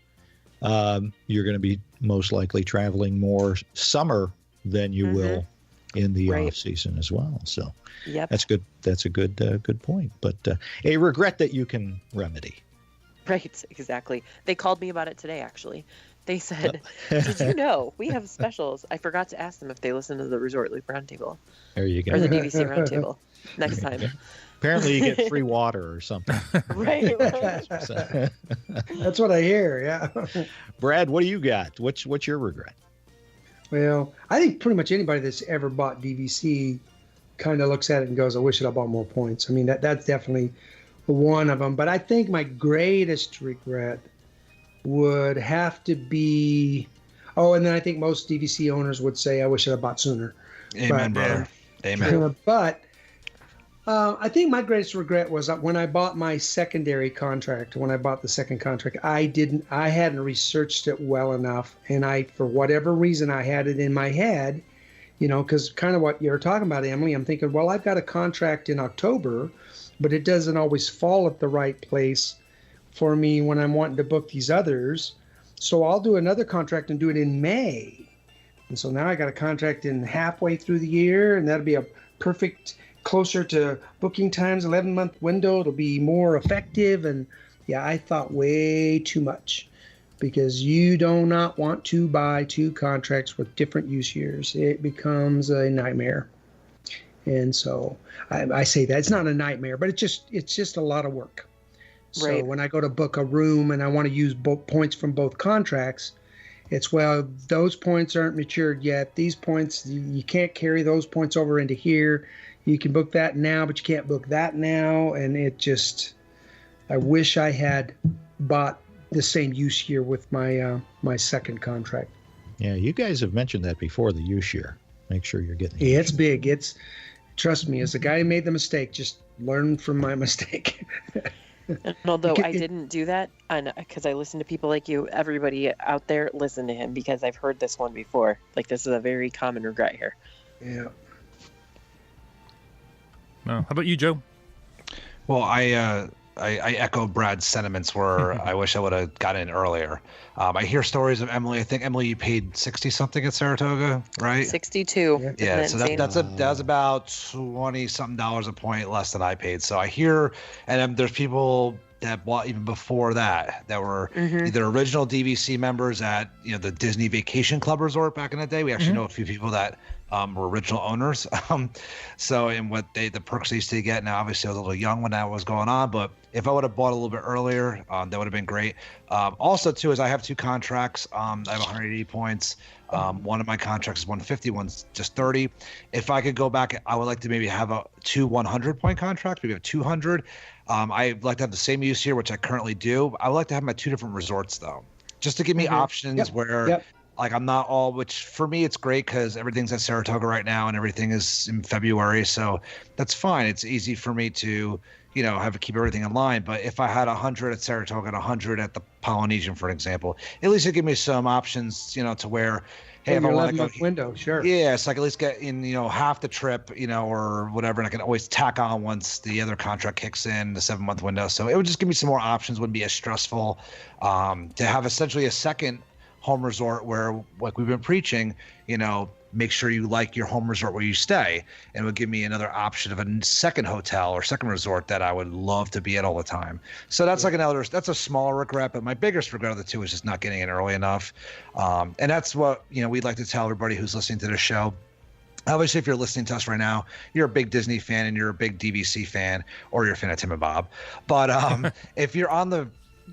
you're going to be most likely traveling more summer than you will in the off season as well. So that's good. That's a good point. But a regret that you can remedy. Right, exactly. They called me about it today, actually. They said, did you know we have specials? I forgot to ask them if they listen to the Resort Loop Roundtable. There you go. Or the DVC Roundtable next time. Apparently you get free water or something. Right. That's what I hear, yeah. Brad, what do you got? What's your regret? Well, I think pretty much anybody that's ever bought DVC kind of looks at it and goes, I wish I'd bought more points. I mean, that's definitely one of them. But I think my greatest regret would have to be, and then I think most DVC owners would say, I wish I'd bought sooner. Amen, brother. Amen. But I think my greatest regret was when I bought my secondary contract, when I bought the second contract, I hadn't researched it well enough. And for whatever reason, I had it in my head, because kind of what you're talking about, Emily, I'm thinking, well, I've got a contract in October, but it doesn't always fall at the right place for me when I'm wanting to book these others. So I'll do another contract and do it in May. And so now I got a contract in halfway through the year, and that'll be a perfect closer to booking times, 11-month window. It'll be more effective. And I thought way too much, because you do not want to buy 2 contracts with different use years. It becomes a nightmare. And so I say that it's not a nightmare, but it's just a lot of work. So when I go to book a room and I want to use both points from both contracts, it's, well, those points aren't matured yet. These points, you can't carry those points over into here. You can book that now, but you can't book that now. And I wish I had bought the same use year with my my second contract. Yeah, you guys have mentioned that before, the use year. Make sure you're getting it. It's big. Trust me, as the guy who made the mistake, just learn from my mistake. And although I didn't do that, because I listen to people like you, everybody out there, listen to him, because I've heard this one before. Like, this is a very common regret here. Yeah. How about you, Joe? Well, I echo Brad's sentiments where I wish I would have gotten in earlier. I hear stories of Emily. I think, Emily, you paid 60 something at Saratoga, right? 62. Yeah, so that's about 20 something dollars a point less than I paid. So I hear, and there's people that bought even before that were either original DVC members at the Disney Vacation Club Resort back in the day. We actually know a few people that were original owners. So in what the perks they used to get. Now, obviously, I was a little young when that was going on, but if I would have bought a little bit earlier, that would have been great. Also, too, is I have 2 contracts. I have 180 points. One of my contracts is 150, one's just 30. If I could go back, I would like to maybe have 2 100-point contracts, maybe have 200. I'd like to have the same use here, which I currently do. I would like to have my 2 different resorts, though, just to give me options where like I'm not all, which for me it's great because everything's at Saratoga right now and everything is in February, so that's fine. It's easy for me to have to keep everything in line. But if I had 100 at Saratoga and 100 at the Polynesian, for example, at least it give me some options, to where, hey, if I want to go window, sure. Yeah, so I can at least get in, half the trip, or whatever, and I can always tack on once the other contract kicks in, the 7-month window. So it would just give me some more options. Wouldn't be as stressful to have essentially a second home resort where, like we've been preaching, make sure you like your home resort where you stay, and it would give me another option of a second hotel or second resort that I would love to be at all the time. So that's that's a smaller regret, but my biggest regret of the 2 is just not getting in early enough. And that's what, we'd like to tell everybody who's listening to the show. Obviously, if you're listening to us right now, you're a big Disney fan and you're a big DVC fan, or you're a fan of Tim and Bob. But if you're on the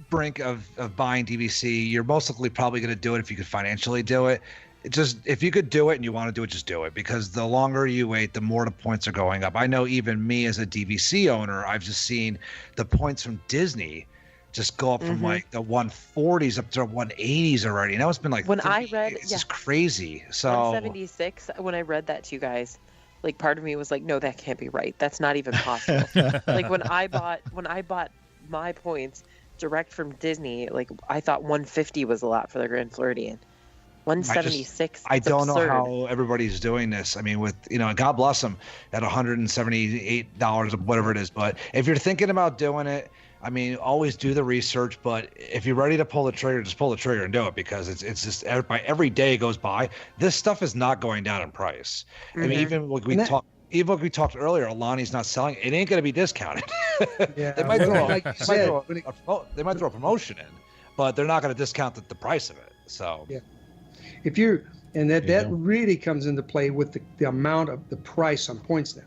brink of buying DVC, you're most likely probably going to do it if you could financially do it. If you could do it and you want to do it, just do it, because the longer you wait, the more the points are going up. I know even me as a DVC owner, I've just seen the points from Disney just go up from like the 140s up to 180s already. Now it's been like, when I read, it's just crazy. So 176, when I read that to you guys, like, part of me was like, no, that can't be right. That's not even possible. Like, when I bought my points direct from Disney, like, I thought 150 was a lot for the Grand Floridian. 176. I don't know how everybody's doing this. I mean, with God bless them at $178, whatever it is. But if you're thinking about doing it, I mean, always do the research. But if you're ready to pull the trigger, just pull the trigger and do it, because it's just by every day goes by, this stuff is not going down in price. I mean, even like we talked earlier, Alani's not selling. It ain't going to be discounted. Yeah, they might throw a promotion in, but they're not going to discount the price of it. So yeah. If you're, and that really comes into play with the amount of the price on points now.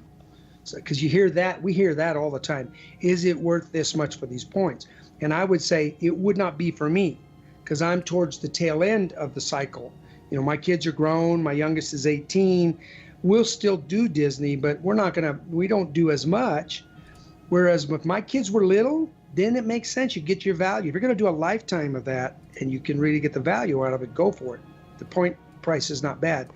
So, because we hear that all the time. Is it worth this much for these points? And I would say it would not be for me, because I'm towards the tail end of the cycle. My kids are grown. My youngest is 18. We'll still do Disney, but we don't do as much. Whereas if my kids were little, then it makes sense. You get your value. If you're going to do a lifetime of that and you can really get the value out of it, go for it. The point price is not bad.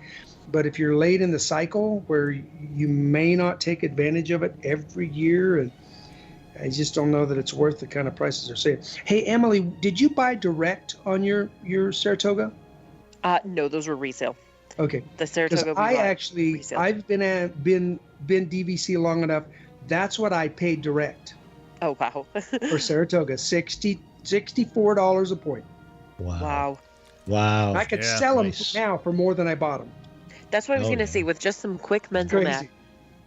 But if you're late in the cycle where you may not take advantage of it every year, and I just don't know that it's worth the kind of prices they're saying. Hey, Emily, did you buy direct on your Saratoga? No, those were resale. Okay. The Saratoga. I've been DVC long enough. That's what I paid direct. Oh, wow. For Saratoga, $64 a point. Wow. I could sell them now for more than I bought them. That's what I was going to say, with just some quick mental math.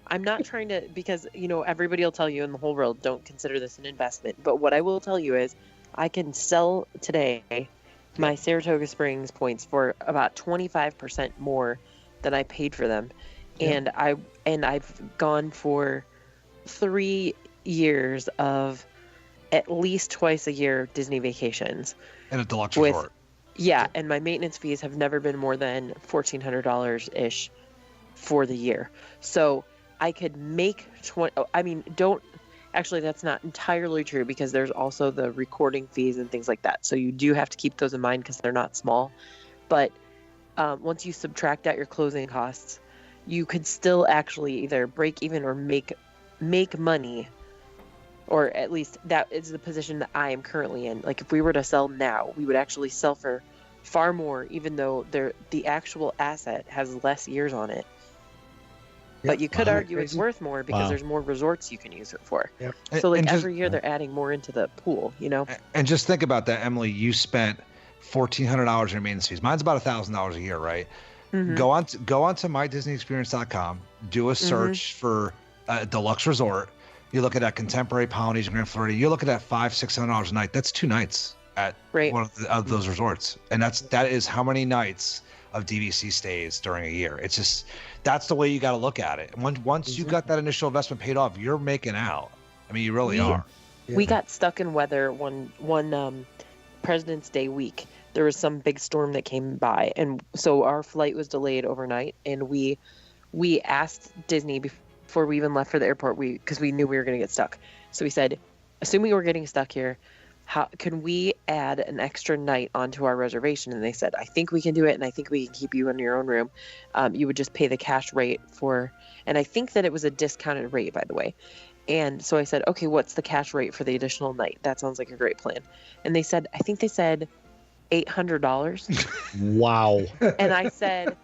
I'm not trying to, because, everybody will tell you in the whole world, don't consider this an investment. But what I will tell you is I can sell today my Saratoga Springs points for about 25% more than I paid for them. Yeah. And I've gone for 3 years of at least twice a year Disney vacations. And a deluxe resort. Yeah, and my maintenance fees have never been more than $1,400-ish for the year. So I could make actually, that's not entirely true, because there's also the recording fees and things like that. So you do have to keep those in mind because they're not small. But once you subtract out your closing costs, you could still actually either break even or make money or at least that is the position that I am currently in. Like if we were to sell now, we would actually sell for far more, even though the actual asset has less years on it. But you could argue it's worth more because there's more resorts you can use it for. Yep. So like every year they're adding more into the pool, you know? And just think about that, Emily. You spent $1,400 in maintenance fees. Mine's about $1,000 a year, right? Mm-hmm. Go on to mydisneyexperience.com, do a search for deluxe resort. You look at that contemporary Polynesian Grand Floridian, you look at that $500-$600 a night. That's 2 nights at one of those resorts. And that is how many nights of DVC stays during a year. It's just, that's the way you got to look at it. And once you got that initial investment paid off, you're making out. I mean, you really are. We got stuck in weather one President's Day week. There was some big storm that came by, and so our flight was delayed overnight. And we asked Disney before we even left for the airport, because we knew we were going to get stuck. So we said, assuming we're getting stuck here, how can we add an extra night onto our reservation? And they said, I think we can do it, and I think we can keep you in your own room. You would just pay the cash rate and I think that it was a discounted rate, by the way. And so I said, okay, what's the cash rate for the additional night? That sounds like a great plan. And I think they said $800. Wow. And I said,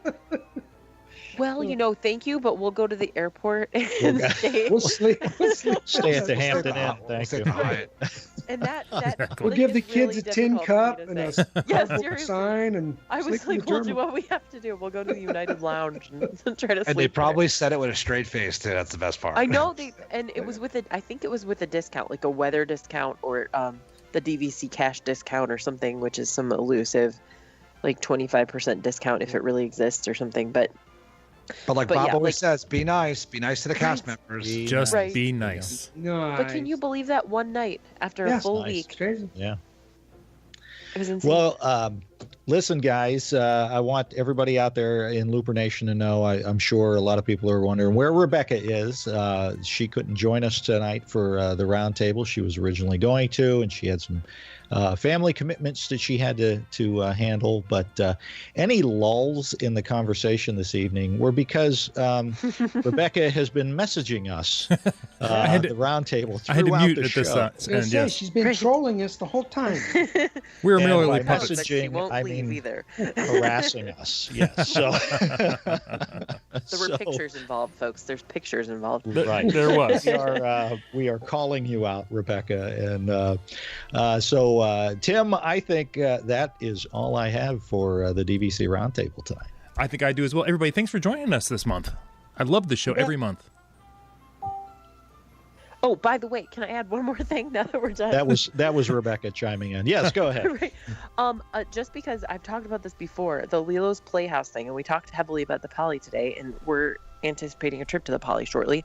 well, thank you, but we'll go to the airport and stay. We'll sleep. Stay at the Hampton Inn. Thank you. And that we'll give the kids a tin cup and a yes, sign, and I was like, we'll do what we have to do. We'll go to the United Lounge and try to sleep. And they probably said it with a straight face too. That's the best part. I know it was I think it was with a discount, like a weather discount or the DVC cash discount or something, which is some elusive, like 25% discount if it really exists or something. But Bob always says, be nice to the cast members. Just be nice. Nice. But can you believe that one night after a full week? Crazy. Yeah. It was insane. Well, listen, guys, I want everybody out there in Looper Nation to know, I'm sure a lot of people are wondering where Rebecca is. She couldn't join us tonight for the roundtable. She was originally going to, and she had some family commitments that she had to handle. But any lulls in the conversation this evening were because Rebecca has been messaging us the roundtable throughout I had to mute the at show. this end. She's been trolling us the whole time. We were And merely by puppets. messaging, I mean either. harassing us. Yes. So There were pictures involved, folks. There's pictures involved. Right. There was. We are calling you out, Rebecca. And so, Tim, I think that is all I have for the DVC Roundtable tonight. I think I do as well. Everybody, thanks for joining us this month. I love the show every month. Oh, by the way, can I add one more thing now that we're done? That was Rebecca chiming in. Yes, go ahead. Right. Just because I've talked about this before, the Lilo's Playhouse thing, and we talked heavily about the Poly today, and we're anticipating a trip to the Poly shortly.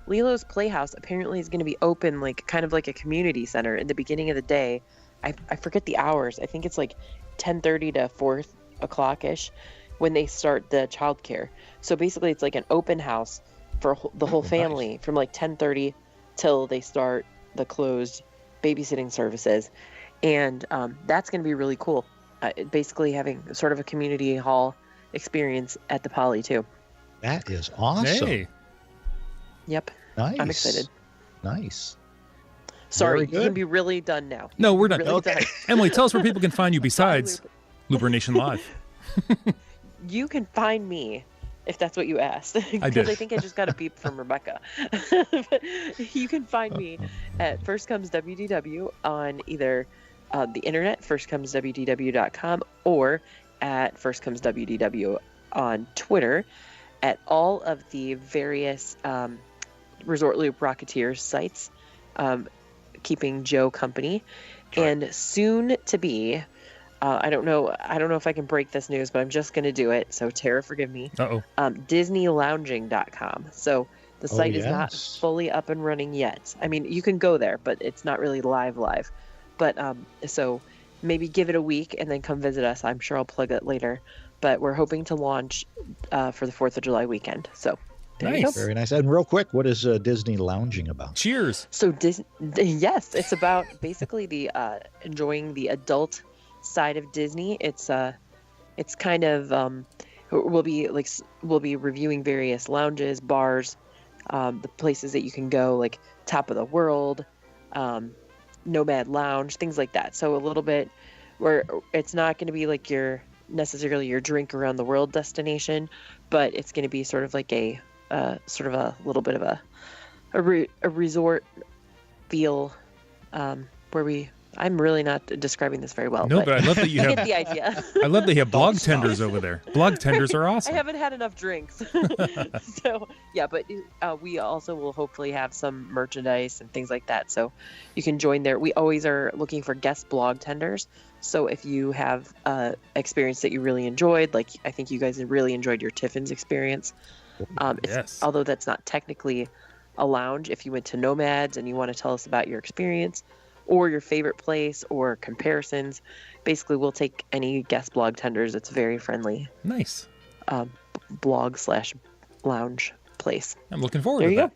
Lilo's Playhouse apparently is going to be open like kind of like a community center in the beginning of the day. I forget the hours. I think it's like 10:30 to 4 o'clock-ish when they start the childcare. So basically it's like an open house for the whole family from like 10:30 till they start the closed babysitting services. And that's going to be really cool. Basically having sort of a community hall experience at the Poly too. That is awesome. Hey. Yep. Nice. I'm excited. Nice. Sorry, Very you good. can be really done now. No, we're done. Really Okay. done. Emily, tell us where people can find you besides Looper Nation Live. You can find me if that's what you asked. I did. Because I think I just got a beep from Rebecca. But you can find me at First Comes WDW on either the internet, firstcomeswdw.com, or at First Comes WDW on Twitter, at all of the various Resort Loop Rocketeers sites, keeping Joe company. Sure. And soon to be, I don't know if I can break this news, but I'm just going to do it. So Tara, forgive me. DisneyLounging.com. So the site is not fully up and running yet. I mean, you can go there, but it's not really live. But so maybe give it a week and then come visit us. I'm sure I'll plug it later. But we're hoping to launch for the 4th of July weekend. So there you go. Very nice. And real quick, what is Disney Lounging about? Cheers. So yes, it's about basically the enjoying the adult side of Disney. It's kind of we'll be reviewing various lounges, bars, the places that you can go, like Top of the World, Nomad Lounge, things like that. So a little bit where it's not going to be like necessarily your drink around the world destination, but it's going to be sort of like a little bit of a resort feel, where I'm really not describing this very well. No, but I love that you have. Get the idea. I love that you have blog tenders over there. Blog tenders are awesome. I haven't had enough drinks, so yeah. But we also will hopefully have some merchandise and things like that, so you can join there. We always are looking for guest blog tenders. So if you have experience that you really enjoyed, like I think you guys really enjoyed your Tiffin's experience. Yes. Although that's not technically a lounge, if you went to Nomads and you want to tell us about your experience or your favorite place or comparisons, basically we'll take any guest blog tenders. It's very friendly. Nice. Blog/lounge place. I'm looking forward to that.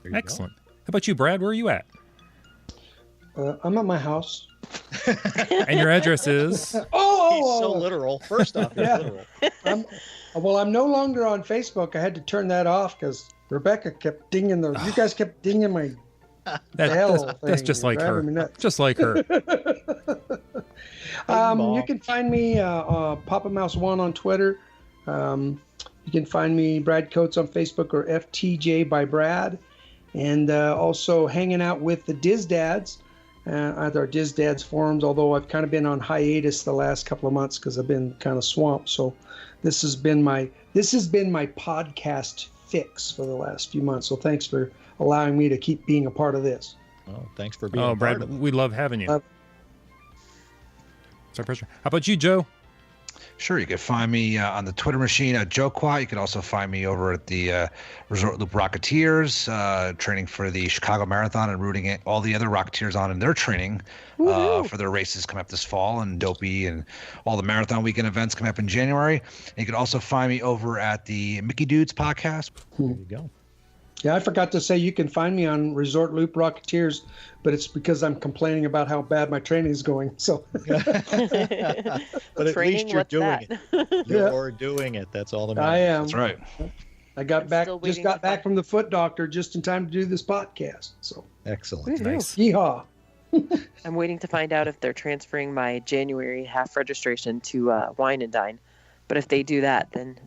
There you Excellent. How about you, Brad? Where are you at? I'm at my house. And your address is? He's so literal. First off, he's literal. I'm no longer on Facebook. I had to turn that off because Rebecca kept dinging you guys kept dinging my That's just like her. Just like her. You can find me Papa Mouse 1 on Twitter. You can find me Brad Coates on Facebook or FTJ by Brad, and also hanging out with the Diz Dads at our Diz Dads forums. Although I've kind of been on hiatus the last couple of months because I've been kind of swamped. So this has been my podcast fix for the last few months. So thanks for allowing me to keep being a part of this. Oh, thanks for being a part of it. We love having you. It's our pleasure. How about you, Joe? Sure, you can find me on the Twitter machine at Joe Qua. You can also find me over at the Resort Loop Rocketeers, training for the Chicago Marathon and rooting all the other Rocketeers on in their training for their races coming up this fall, and Dopey and all the marathon weekend events coming up in January. And you can also find me over at the Mickey Dudes podcast. There you go. Yeah, I forgot to say you can find me on Resort Loop Rocketeers, but it's because I'm complaining about how bad my training is going. So, but at least you're doing it. You're doing it. That's all that matters. I am. That's right. I got back from the foot doctor just in time to do this podcast. So excellent. Nice. Yeehaw. I'm waiting to find out if they're transferring my January half registration to Wine and Dine. But if they do that, then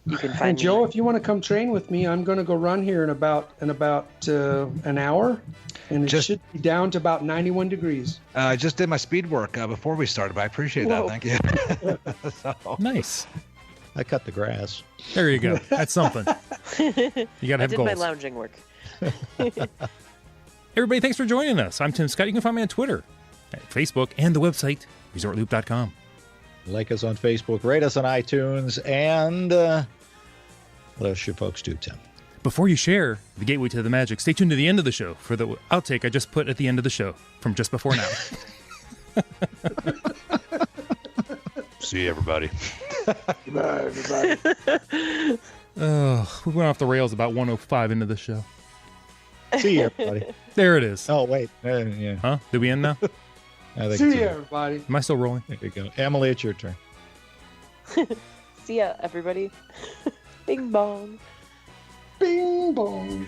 you can find me. Joe, if you want to come train with me, I'm going to go run here in about an hour, and it should be down to about 91 degrees. I just did my speed work before we started, but I appreciate that. Thank you. Nice. I cut the grass. There you go. That's something. You got to have goals. I did my lounging work. Everybody, thanks for joining us. I'm Tim Scott. You can find me on Twitter, Facebook, and the website, ResortLoop.com. Like us on Facebook, rate us on iTunes, and what else should folks do, Tim? Before you share the gateway to the magic, stay tuned to the end of the show for the outtake I just put at the end of the show from just before now. See you, everybody. Goodbye, everybody. We went off the rails about 1:05 into the show. See you, everybody. There it is. Oh, wait. Yeah. Huh? Did we end now? I think See you, everybody. Am I still rolling? There you go. Emily, it's your turn. See ya, everybody. Bing bong. Bing bong.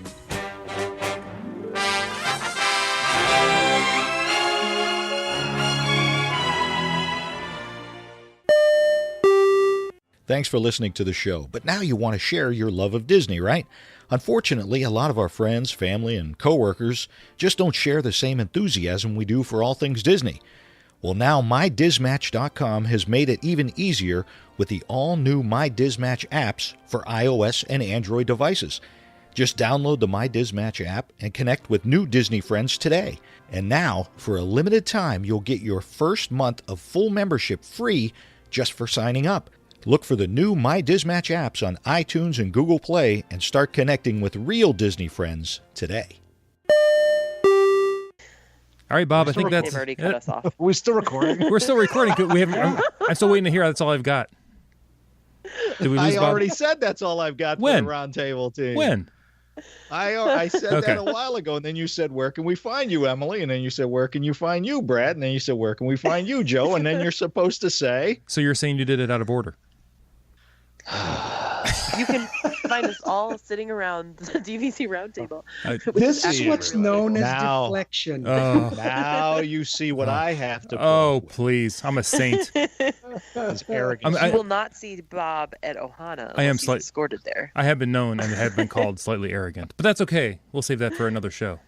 Thanks for listening to the show. But now you want to share your love of Disney, right? Unfortunately, a lot of our friends, family, and coworkers just don't share the same enthusiasm we do for all things Disney. Well, now MyDizMatch.com has made it even easier with the all-new MyDizMatch apps for iOS and Android devices. Just download the MyDizMatch app and connect with new Disney friends today. And now, for a limited time, you'll get your first month of full membership free just for signing up. Look for the new MyDizMatch apps on iTunes and Google Play and start connecting with real Disney friends today. All right, Bob, I think that's... They've already cut us off. We're still recording. We're still recording. I'm still waiting to hear. That's all I've got. Did we lose I Bob? already said that's all I've got for the roundtable team. When? I said that a while ago, and then you said, where can we find you, Emily? And then you said, where can you find you, Brad? And then you said, where can we find you, Joe? And then you're supposed to say... So you're saying you did it out of order? You can find us all sitting around the DVC Roundtable. This is what's known as Now- deflection. Now you see what I have to put Oh, up with. please. I'm a saint. His arrogance. You will not see Bob at Ohana. I am unless he's slight- escorted there. I have been known and have been called slightly arrogant, but that's okay. We'll save that for another show.